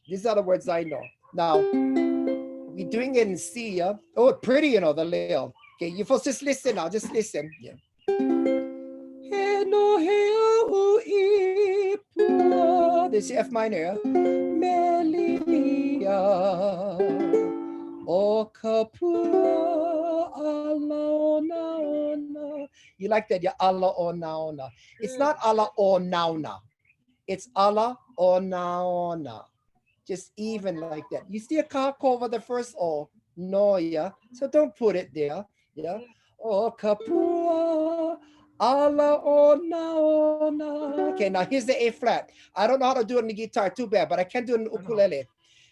These are the words I know. Now, we're doing it in C, yeah? Oh, pretty, the Leo. Okay, you folks just listen now, just listen. Yeah. This is F minor. Melia, o kapua ala ona. You like that? Yeah, ala ona ona. It's not ala o nauna. It's ala o naona. Just even like that. You see a cock over the first O? No, yeah. So don't put it there. Yeah. O kapua ala ona ona. Okay, now here's the A flat. I don't know how to do it on the guitar, too bad, but I can do it in the ukulele.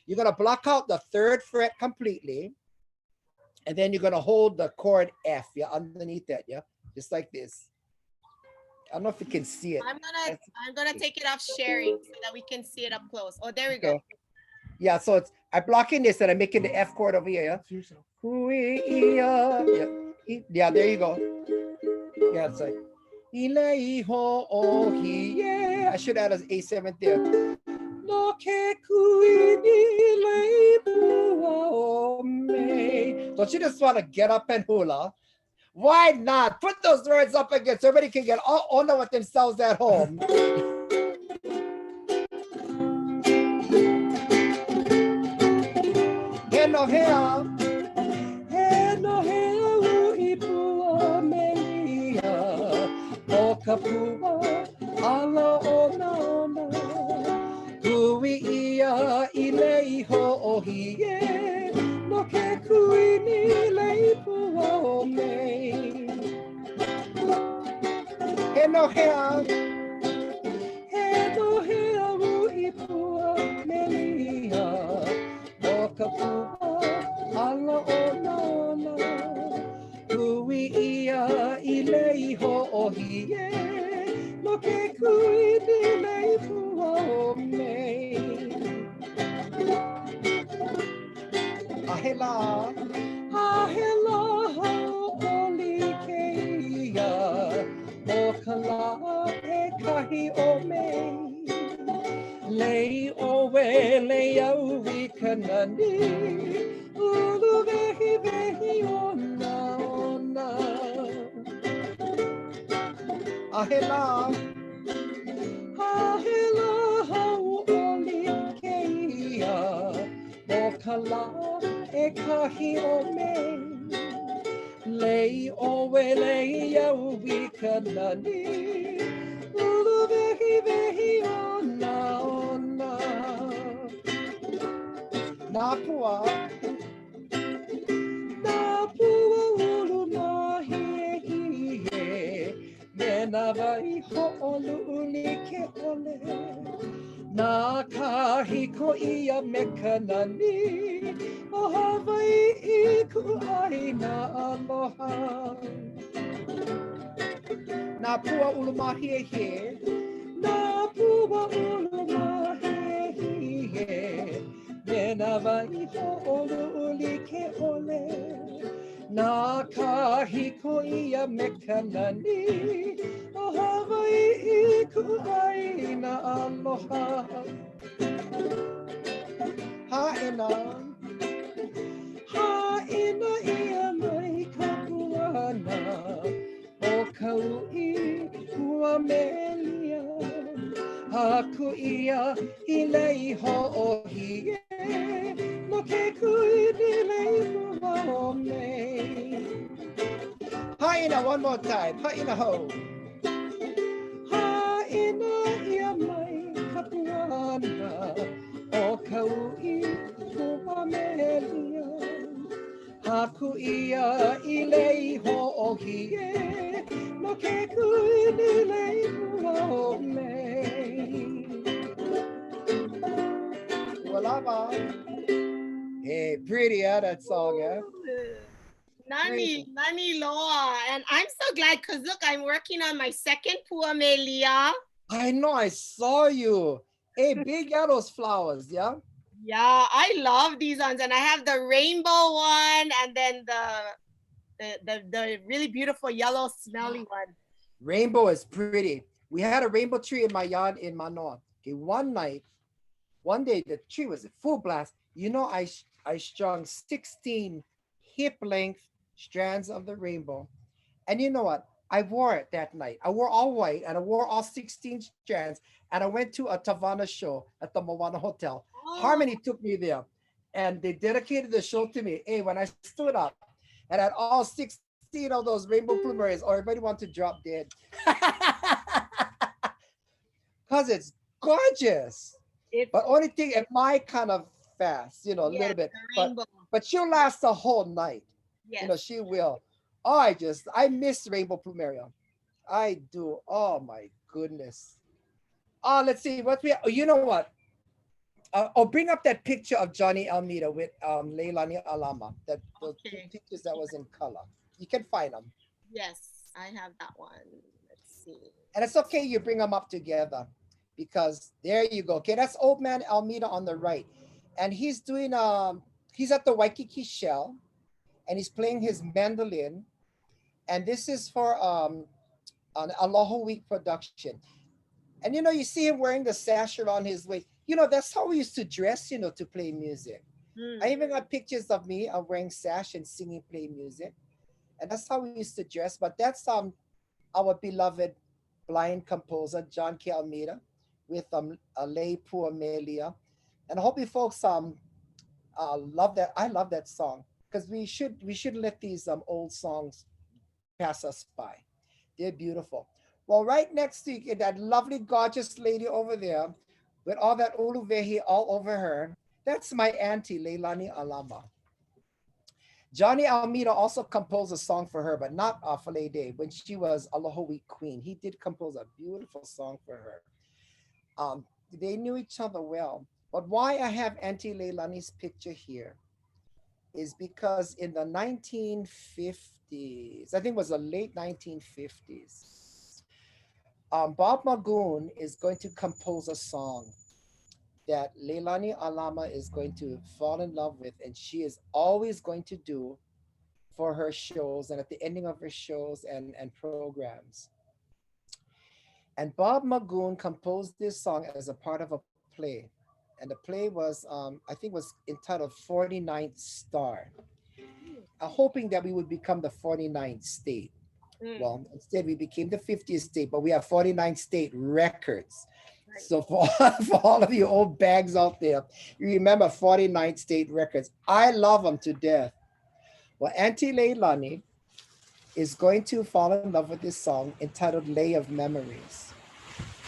You're gonna block out the third fret completely, and then you're gonna hold the chord F, yeah, underneath that, yeah, just like this. I don't know if you can see it. I'm gonna take it off sharing so that we can see it up close. Oh, there we go. Yeah, so I'm blocking this and I'm making the F chord over here. Yeah, yeah, there you go. Yeah, it's like I should add an A7 there. Don't you just want to get up and hula? Why not? Put those words up again so everybody can get all on with themselves at home. Kapua ala ona kui ia I lei ho ohie no ke kui ni lei pua o me he no hea u I pua melia o kapua ala ona kui ia I lei ho ohie no ke kui ni lei pua o me ahela oli keia o kala e kahi o me lei o we lei au I kanani ulu vehi ona ahela kala e kahi o me. Lei owe lei au wikanani. Ulu vehi vehi ona. Napua. Napua ulu mahi e hihe. Mena vai ho olu uli ke ole. Na kahi ko ia me kanani. O Hawaii I ku ai na aloha. Na pua ulu mahi e he. Na pua ulu mahi e he. Mena vai ho olu uli ke ole. Na kahi ko ia me kanani. O Hawaii I ku ai na aloha. Ha'ina. Ha'ina ia mai ka puana. O kau'i hua melia. Haku ia I lei ho'ohi e. No ke kui ni lei mua o me. Ha'ina one more time. Ha'ina ho. Ha'ina ia mai ka puana. O kau'i hua melia. Haku ia I lei ho'ohi e. No ke kui ni lei mua o me. Walava. Hey, pretty, that song, yeah? Nani, Nani Loa. And I'm so glad because look, I'm working on my second puamelia. I know, I saw you. Hey, big those flowers, yeah? Yeah, I love these ones. And I have the rainbow one and then the really beautiful yellow smelly one. Rainbow is pretty. We had a rainbow tree in my yard in Manoa. Okay, one day the tree was at full blast. You know, I strung 16 hip length strands of the rainbow. And you know what? I wore it that night. I wore all white and I wore all 16 strands. And I went to a Tavana show at the Moana Hotel. Harmony took me there and they dedicated the show to me. Hey, when I stood up and had all 16 of those rainbow plumeries, or everybody wanted to drop dead. Because it's gorgeous. But only thing, it might kind of fast, a little bit. But she'll last the whole night. Yes. She will. Oh, I miss rainbow plumeria. I do. Oh my goodness. Oh, let's see what you know what? I'll bring up that picture of Johnny Almeida with Leilani Alama. Those two pictures that was in color. You can find them. Yes, I have that one. Let's see. And it's okay you bring them up together because there you go. Okay, that's old man Almeida on the right. And he's doing he's at the Waikiki Shell and he's playing his mandolin. And this is for an Aloha Week production. And you see him wearing the sash around his waist. That's how we used to dress, to play music. I even got pictures of me wearing sash and singing, play music. And that's how we used to dress. But that's our beloved blind composer, John K. Almeida, with Lei Ānuenue. And I hope you folks love that. I love that song because we should let these old songs pass us by. They're beautiful. Well, right next to that lovely, gorgeous lady over there with all that uluvehi all over her, that's my auntie, Leilani Alama. Johnny Almeida also composed a song for her, but not for Lei Day, when she was Aloha Week Queen. He did compose a beautiful song for her. They knew each other well. But why I have Auntie Leilani's picture here is because in the 1950s, I think it was the late 1950s, Bob Magoon is going to compose a song that Leilani Alama is going to fall in love with, and she is always going to do for her shows and at the ending of her shows and programs. And Bob Magoon composed this song as a part of a play. And the play was, I think was entitled 49th Star, hoping that we would become the 49th state. Well, instead we became the 50th state, but we have 49 state records. So for, for all of you old bags out there, you remember 49 State Records. I love them to death. Well, Auntie Leilani is going to fall in love with this song entitled Lei of Memories.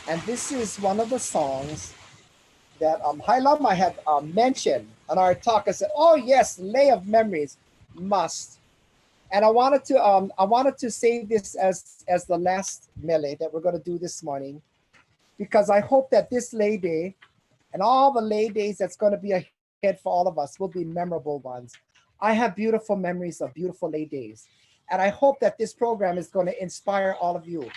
And this is one of the songs that Hailama had mentioned on our talk. I said, oh yes, Lei of Memories, must. And I wanted to say this as the last mele that we're going to do this morning, because I hope that this Lei Day and all the Lei Days that's going to be ahead for all of us will be memorable ones. I have beautiful memories of beautiful Lei Days. And I hope that this program is going to inspire all of you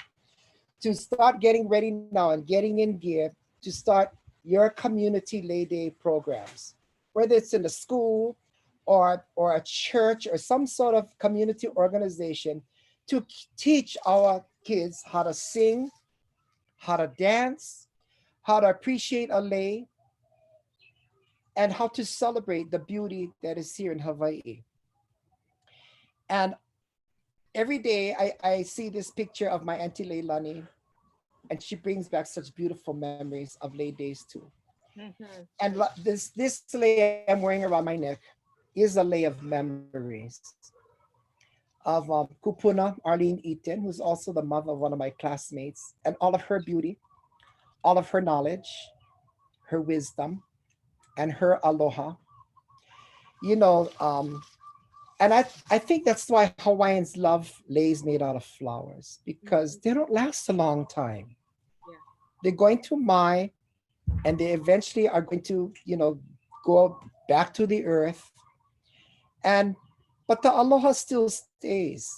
to start getting ready now and getting in gear to start your community Lei Day programs, whether it's in the school or a church or some sort of community organization, to teach our kids how to sing, how to dance, how to appreciate a lei, and how to celebrate the beauty that is here in Hawaii. And every day I see this picture of my Auntie Leilani, and she brings back such beautiful memories of Lei Days too. Mhm. And this Lei I'm wearing around my neck is a Lei of memories of Kupuna, Arlene Eaton, who's also the mother of one of my classmates, and all of her beauty, all of her knowledge, her wisdom, and her aloha. You know, and I think that's why Hawaiians love leis made out of flowers, because Mhm. they don't last a long time. Yeah. They're going to Mai, and they eventually are going to, go back to the earth. And but the aloha still stays,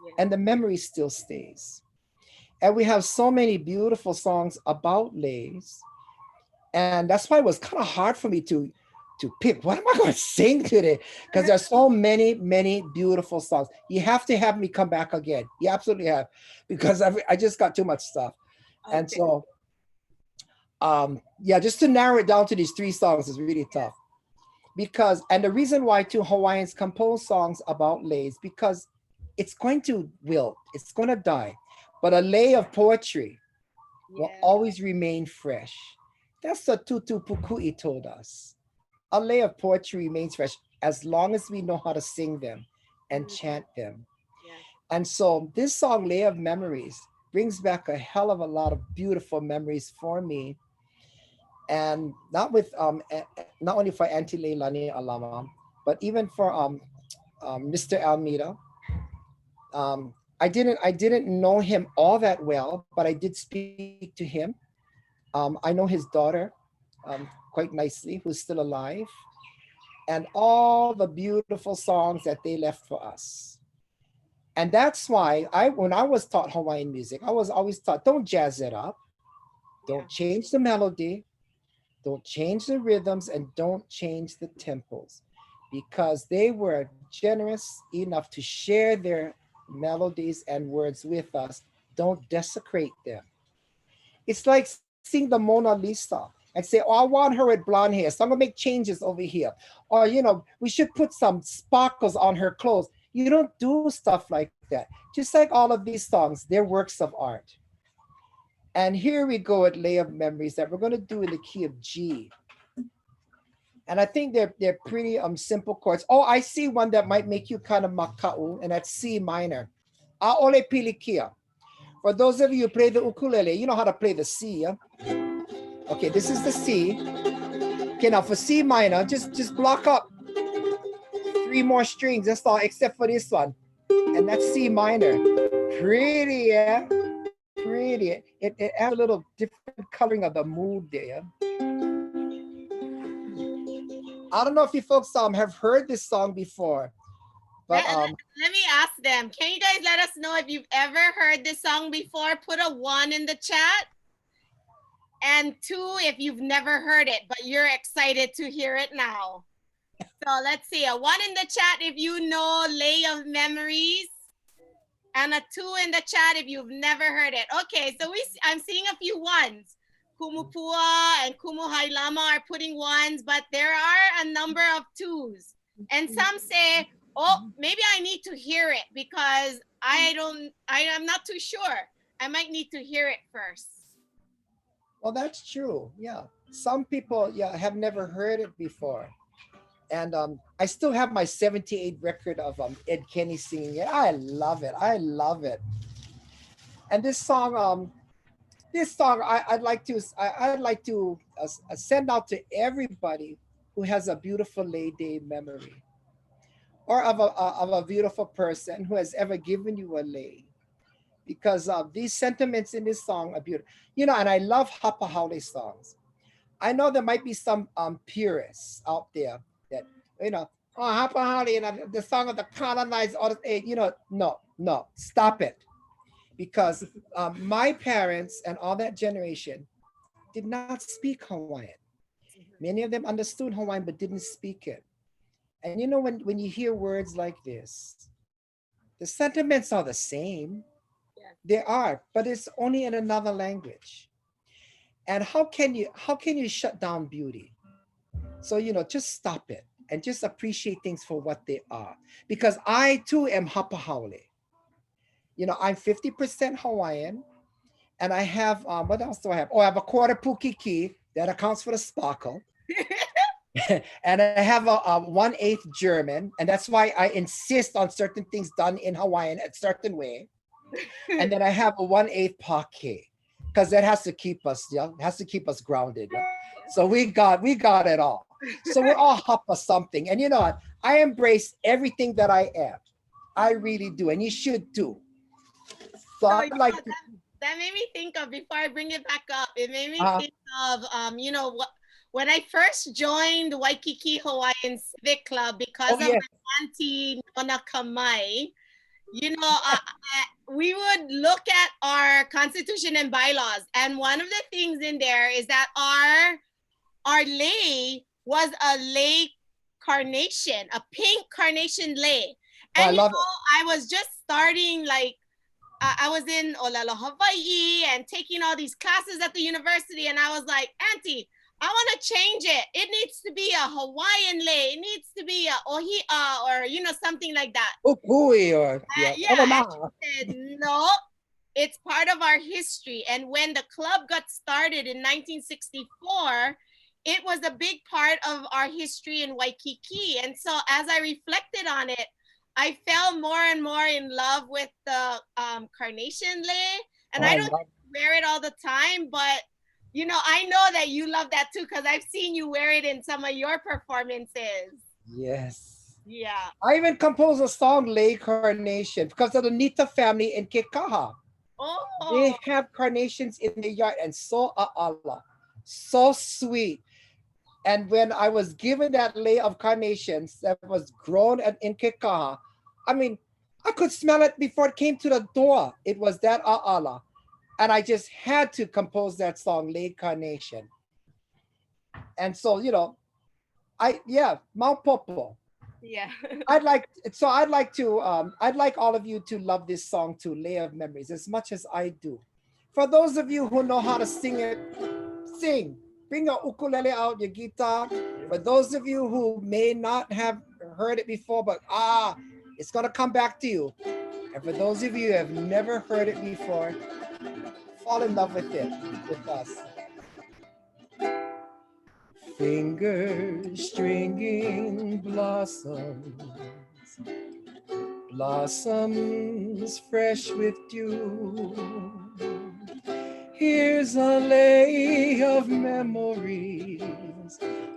Yeah. and the memory still stays. And we have so many beautiful songs about leis, and that's why it was kind of hard for me to pick what am I going to sing today, because there's so many beautiful songs. You have to have me come back again. You absolutely have, because I just got too much stuff. And Okay. so yeah, just to narrow it down to these three songs is really tough, because and the reason why two Hawaiians compose songs about leis, because it's going to wilt, it's going to die, but a lei of poetry will Yeah. always remain fresh. That's what Tutu Pukui told us. A lei of poetry remains fresh as long as we know how to sing them and Mm. chant them. Yeah. And so this song, Lei of Memories, brings back a hell of a lot of beautiful memories for me. And not with not only for Auntie Leilani Alama, but even for Mr. Almeida. I didn't know him all that well, but I did speak to him. I know his daughter quite nicely, who's still alive, and all the beautiful songs that they left for us. And that's why when I was taught Hawaiian music, I was always taught, don't jazz it up, don't Yeah. change the melody, don't change the rhythms, and don't change the tempos, because they were generous enough to share their melodies and words with us. Don't desecrate them. It's like seeing the Mona Lisa and say, oh, I want her with blonde hair, so I'm gonna make changes over here. Or, we should put some sparkles on her clothes. You don't do stuff like that. Just like all of these songs, they're works of art. And here we go at Lei of Memories that we're gonna do in the key of G. And I think they're pretty simple chords. Oh, I see one that might make you kind of maka'u, and that's C minor. Aole pilikia. For those of you who play the ukulele, you know how to play the C, yeah? Okay, this is the C. Okay, now for C minor, just block up three more strings. That's all, except for this one, and that's C minor. Pretty, yeah, pretty. It adds a little different coloring of the mood there. I don't know if you folks have heard this song before, but Let me ask them. Can you guys let us know if you've ever heard this song before? Put a 1 in the chat. And 2 if you've never heard it, but you're excited to hear it now. So let's see. A 1 in the chat if you know Lei of Memories. And a 2 in the chat if you've never heard it. Okay, so I'm seeing a few ones. Kumupua and Kumuhailama are putting 1s, but there are a number of 2s. And some say, oh, maybe I need to hear it because I'm not too sure. I might need to hear it first. Oh, that's true. Yeah. Some people, yeah, have never heard it before. And I still have my 78 record of Ed Kenny singing it. I love it. I love it. And this song, I'd like to send out to everybody who has a beautiful Lay Day memory, or of a beautiful person who has ever given you a lay, because these sentiments in this song are beautiful. You know, and I love Hapa Haole songs. I know there might be some purists out there that, you know, oh, Hapa Haole, you know, the song of the colonized, all the, you know, no, no, stop it. Because my parents and all that generation did not speak Hawaiian. Many of them understood Hawaiian but didn't speak it. And you know, when you hear words like this, the sentiments are the same. Yeah. They are, but it's only in another language. And how can you shut down beauty? So, you know, just stop it and just appreciate things for what they are. Because I too am Hapa Haole. You know, I'm 50% Hawaiian, and I have what else do I have? Oh, I have a quarter pukiki that accounts for the sparkle. And I have a 1/8 German, and that's why I insist on certain things done in Hawaiian a certain way. And then I have a 1/8 Pake, because that has to keep us, yeah, has to keep us grounded. Yeah? So we got it all. So we're all hapa something. And you know what? I embrace everything that I am. I really do, and you should too. So So I'd like to. that made me think of, before I bring it back up, it made me Uh, think of you know what, when I first joined Waikiki Hawaiian Civic Club because oh of yeah, my auntie Nona Kamai, you know, we would look at our constitution and bylaws, and one of the things in there is that our lei was a lei carnation, a pink carnation lei. oh, I And you love know, I was just starting, like, I was in Olelo, Hawaii, and taking all these classes at the university. And I was like, Auntie, I want to change it. It needs to be a Hawaiian lei. It needs to be a ohia, or, you know, something like that. it. Ukui or yeah, Yeah. And olama. she said, no, it's part of our history. And when the club got started in 1964, it was a big part of our history in Waikiki. And so as I reflected on it, I fell more and more in love with the carnation lei. And Oh, I I don't love. wear it all the time, but you know, I know that you love that too, because I've seen you wear it in some of your performances. Yes. Yeah. I even composed a song, Lay Carnation, because of the Nita family in Kekaha. They Oh, have carnations in their yard, and so Allah, so sweet. And when I was given that lay of carnations that was grown in Kekaha, I mean, I could smell it before it came to the door. It was that Allah. And I just had to compose that song, Lay Carnation. And so, you know, yeah, Mount Popo. yeah. I'd like all of you to love this song too, Lay of Memories, as much as I do. For those of you who know how to sing it, sing. Bring your ukulele out, your guitar. For those of you who may not have heard it before, but it's gonna come back to you. And for those of you who have never heard it before, fall in love with it with us. Fingers stringing blossoms, blossoms fresh with dew. Here's a lay of memories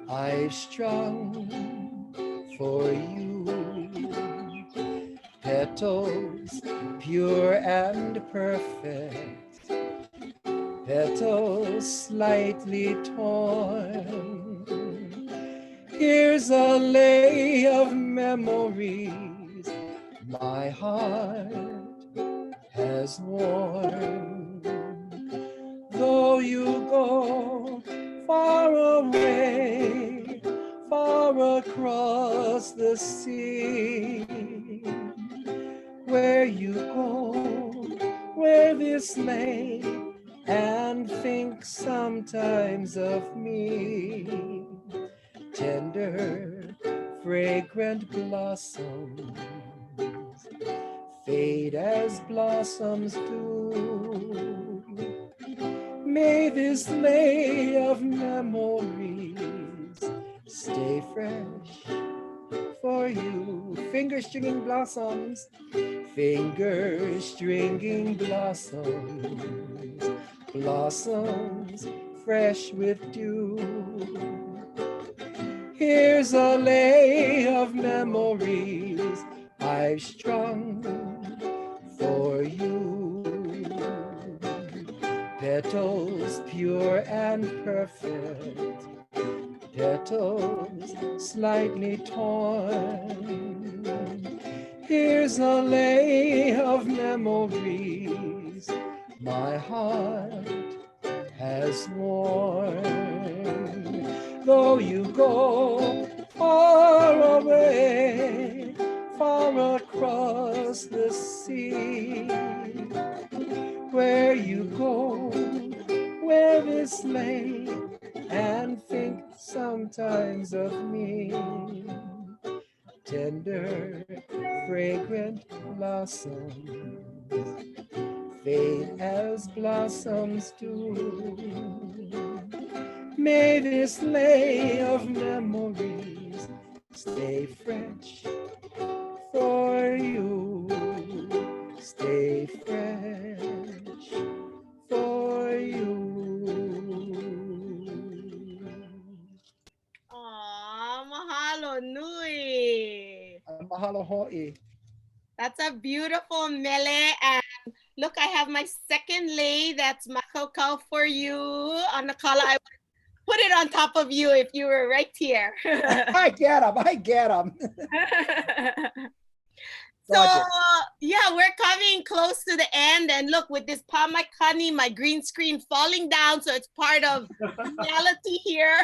I've strung for you. Petals pure and perfect, petals slightly torn. Here's a lay of memories my heart has worn. Though you go far away, far across the sea, where you go, where this lay, and think sometimes of me. Tender, fragrant blossoms fade as blossoms do. May this lei of memories stay fresh for you. Finger stringing blossoms, finger stringing blossoms, blossoms fresh with dew. Here's a lei of memories I've strung for you. Petals pure and perfect, petals slightly torn. Here's a lei of memories my heart has worn. Though you go far away, far across the sea, where you go, wear this lei and think sometimes of me. Tender, fragrant blossoms fade as blossoms do. May this lei of memories stay fresh for you. Stay fresh for you. Aw, mahalo nui. Mahalo ho'i. That's a beautiful mele. And look, I have my second lei that's makokau for you. Anakala, I would put it on top of you if you were right here. I get him. I get him. So yeah, we're coming close to the end, and look, with this pamakani, my green screen falling down, so it's part of reality here.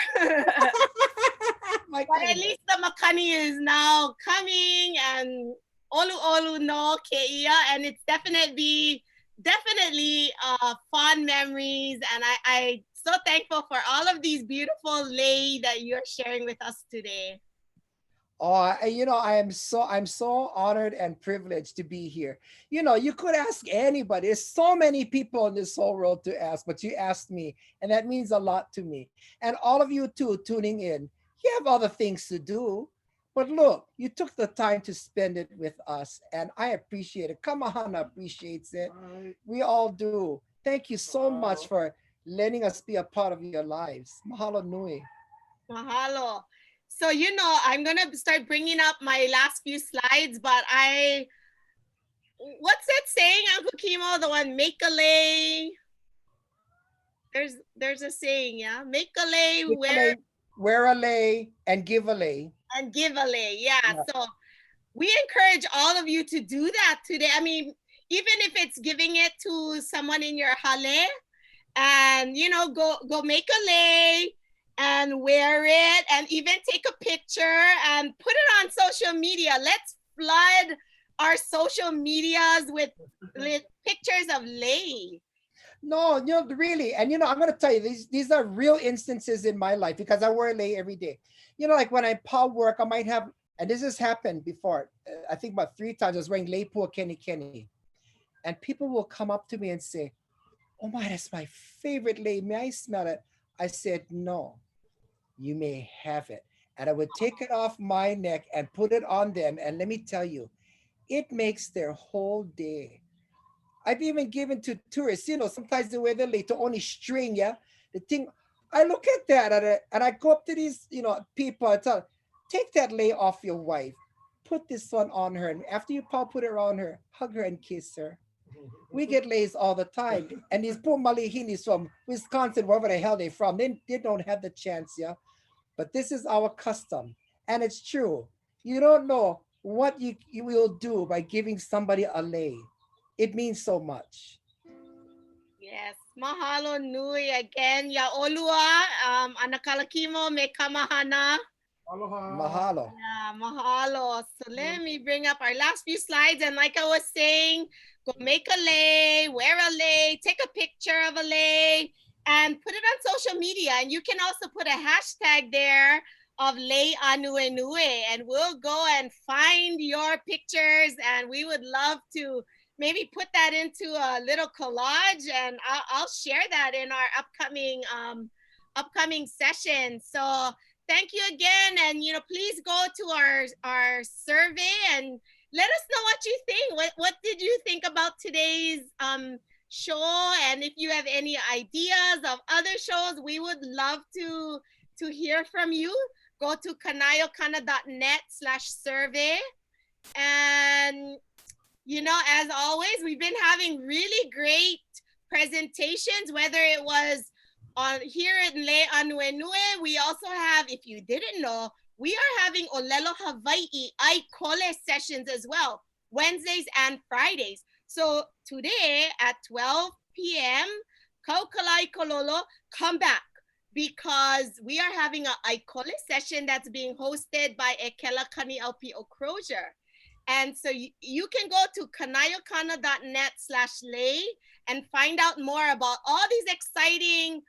But at least the makani is now coming, and olu olu no keia, and it's definitely fond memories, and I so thankful for all of these beautiful lei that you're sharing with us today. Oh, you know, I'm so honored and privileged to be here. You know, you could ask anybody. There's so many people in this whole world to ask, but you asked me, and that means a lot to me. And all of you too tuning in, you have other things to do. But look, you took the time to spend it with us, and I appreciate it. Kamahana appreciates it. We all do. Thank you so much for letting us be a part of your lives. Mahalo nui. Mahalo. So, you know, I'm going to start bringing up my last few slides, but what's that saying, Uncle Kimo? The one, make a lei. There's a saying, yeah? Make a lei, wear a lei, and give a lei. And give a lei, yeah. So we encourage all of you to do that today. I mean, even if it's giving it to someone in your hale, and, you know, go make a lei, and wear it, and even take a picture and put it on social media. Let's flood our social medias with pictures of lei. No, you know, really. And, you know, I'm going to tell you, these are real instances in my life because I wear lei every day. You know, like when I PAW work, I might have, and this has happened before, I think about 3 times I was wearing lei pua kenny. And people will come up to me and say, oh my, that's my favorite lei. May I smell it? I said, no. You may have it. And I would take it off my neck and put it on them. And let me tell you, it makes their whole day. I've even given to tourists, you know, sometimes they wear the lei to only string, yeah? The thing, I look at that and I go up to these, you know, people and tell, take that lei off your wife. Put this one on her. And after you put it on her, hug her and kiss her. We get leis all the time. And these poor malihinis from Wisconsin, wherever the hell they're from, they don't have the chance, yeah? But this is our custom. And it's true. You don't know what you will do by giving somebody a lei. It means so much. Yes. Mahalo nui again. Ya olua, anakala Kimo me kamahana. Aloha. Mahalo. Yeah, mahalo. So let me bring up our last few slides. And like I was saying, go make a lei, wear a lei, take a picture of a lei, and put it on social media. And you can also put a hashtag there of Lei Ānuenue, and we'll go and find your pictures, and we would love to maybe put that into a little collage, and I'll share that in our upcoming session. So thank you again, and please go to our survey and let us know what you think. What did you think about today's show? And if you have any ideas of other shows, we would love to hear from you. Go to kanayokana.net/survey. And as always, we've been having really great presentations, whether it was on here in Lei Ānuenue. We also have, if you didn't know, we are having Olelo Hawaii Aikole sessions as well, Wednesdays and Fridays. So today at 12 p.m., Kaukalai Kololo, come back, because we are having an Aikole session that's being hosted by Ekela Kani LPO Crozier. And so you can go to kanayokana.net/lay and find out more about all these exciting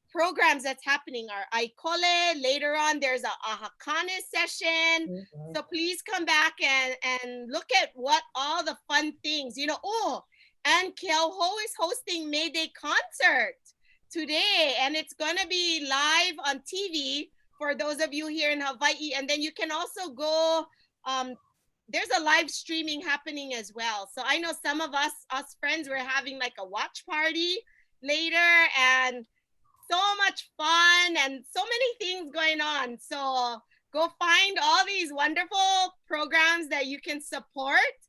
programs that's happening. Our Aikole, later on there's a Ahakane session. Mm-hmm. So please come back and look at what all the fun things, and Keauho is hosting May Day concert today, and it's gonna be live on TV for those of you here in Hawaii. And then you can also go, there's a live streaming happening as well. So I know some of us friends, we're having like a watch party later, and so much fun and so many things going on. So go find all these wonderful programs that you can support,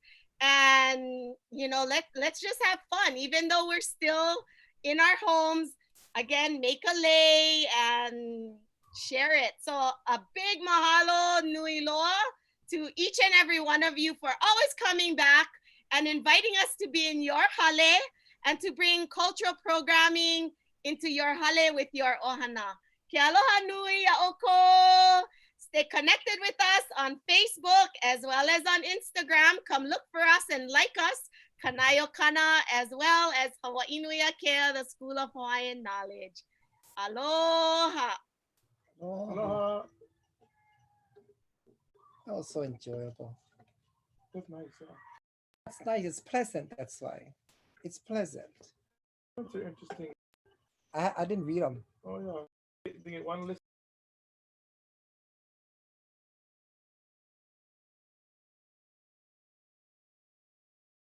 and let's just have fun, even though we're still in our homes. Again, make a lei and share it. So a big mahalo nui loa to each and every one of you for always coming back and inviting us to be in your hale and to bring cultural programming into your hale with your ohana. Ke aloha nui a'oko. Stay connected with us on Facebook as well as on Instagram. Come look for us and like us. Kanayokana, as well as Hawaii Nui Akea, the School of Hawaiian Knowledge. Aloha. Aloha. That was so enjoyable. That's nice. That's nice. It's pleasant. That's why. It's pleasant. Those are interesting. I didn't read them. Oh yeah. They get one list.